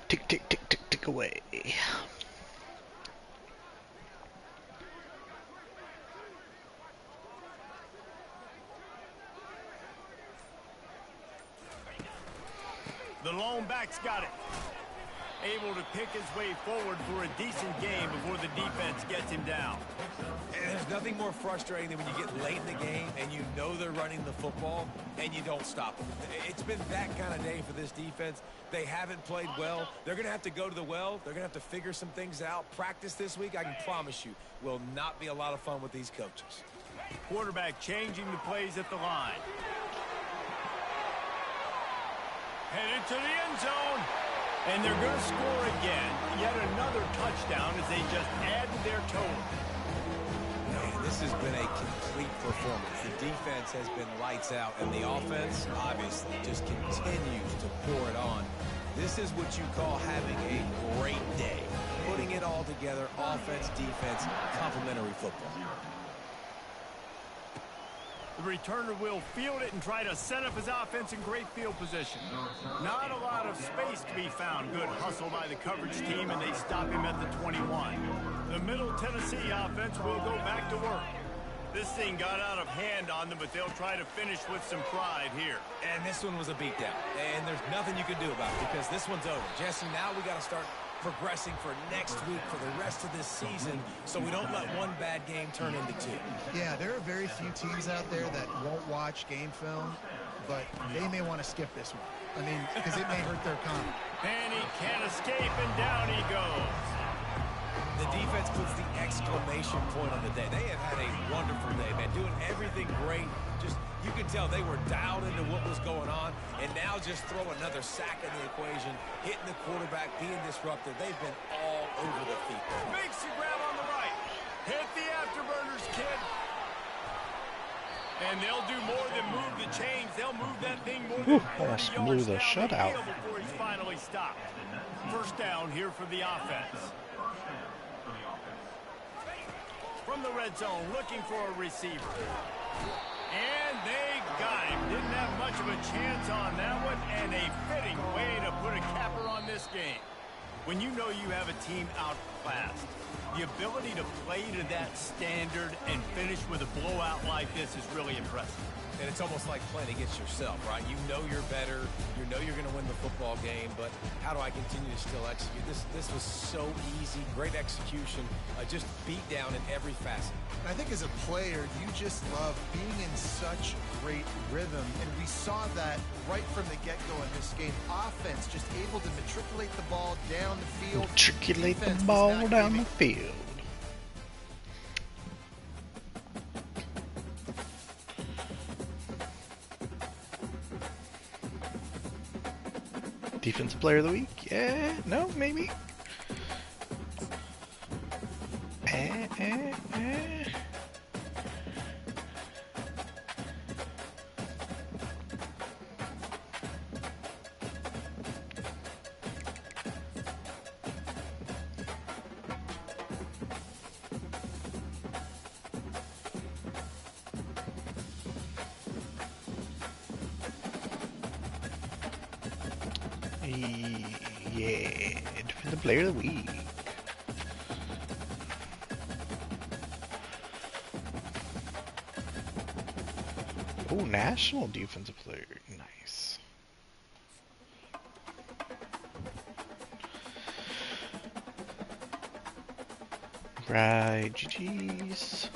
A: Tick, tick, tick, tick, tick away.
B: The lone back's got it. Able to pick his way forward for a decent game before the defense gets him down.
D: And there's nothing more frustrating than when you get late in the game and you know they're running the football and you don't stop them. It's been that kind of day for this defense. They haven't played well. They're going to have to go to the well. They're going to have to figure some things out. Practice this week, I can promise you, will not be a lot of fun with these coaches.
B: Quarterback changing the plays at the line. Headed to the end zone. And they're going to score again. Yet another touchdown as they just add to their total.
D: Man, this has been a complete performance. The defense has been lights out, and the offense, obviously, just continues to pour it on. This is what you call having a great day. Putting it all together, offense, defense, complementary football.
B: The returner will field it and try to set up his offense in great field position. Not a lot of space to be found. Good hustle by the coverage team, and they stop him at the 21. The Middle Tennessee offense will go back to work. This thing got out of hand on them, but they'll try to finish with some pride here.
D: And this one was a beatdown. And there's nothing you can do about it because this one's over. Jesse, now we got to start progressing for next week for the rest of this season so we don't let one bad game turn into 2.
C: Yeah, there are very few teams out there that won't watch game film, but they may want to skip this one. I mean, because it may hurt their confidence.
B: And he can't escape, and down he goes.
D: The defense puts the exclamation point on the day. They have had a wonderful day, man. Doing everything great. Just, you could tell they were dialed into what was going on. And now just throw another sack in the equation. Hitting the quarterback, being disruptive. They've been all over the feet.
B: Makes the grab on the right. Hit the afterburners, kid. And they'll do more than move the chains. They'll move that thing more than 40
A: almost blew
B: yards
A: the
B: down
A: shutout.
B: the field before he's finally stopped. First down here for the offense. From the red zone, looking for a receiver. And they got him. Didn't have much of a chance on that one, and a fitting way to put a capper on this game. When you know you have a team outclassed, the ability to play to that standard and finish with a blowout like this is really impressive.
D: And it's almost like playing against yourself, right? You know you're better. You know you're going to win the football game, but how do I continue to still execute? This was so easy. Great execution. Just beat down in every facet.
C: I think as a player, you just love being in such great rhythm, and we saw that right from the get-go in this game. Offense just able to matriculate the ball down the field.
A: Matriculate the
C: Defense was
A: ball
C: not
A: down
C: giving-
A: the field. Defensive player of the week? Yeah, no, maybe. Yeah, defensive player of the week. Oh, national defensive player. Nice. Right, GG's.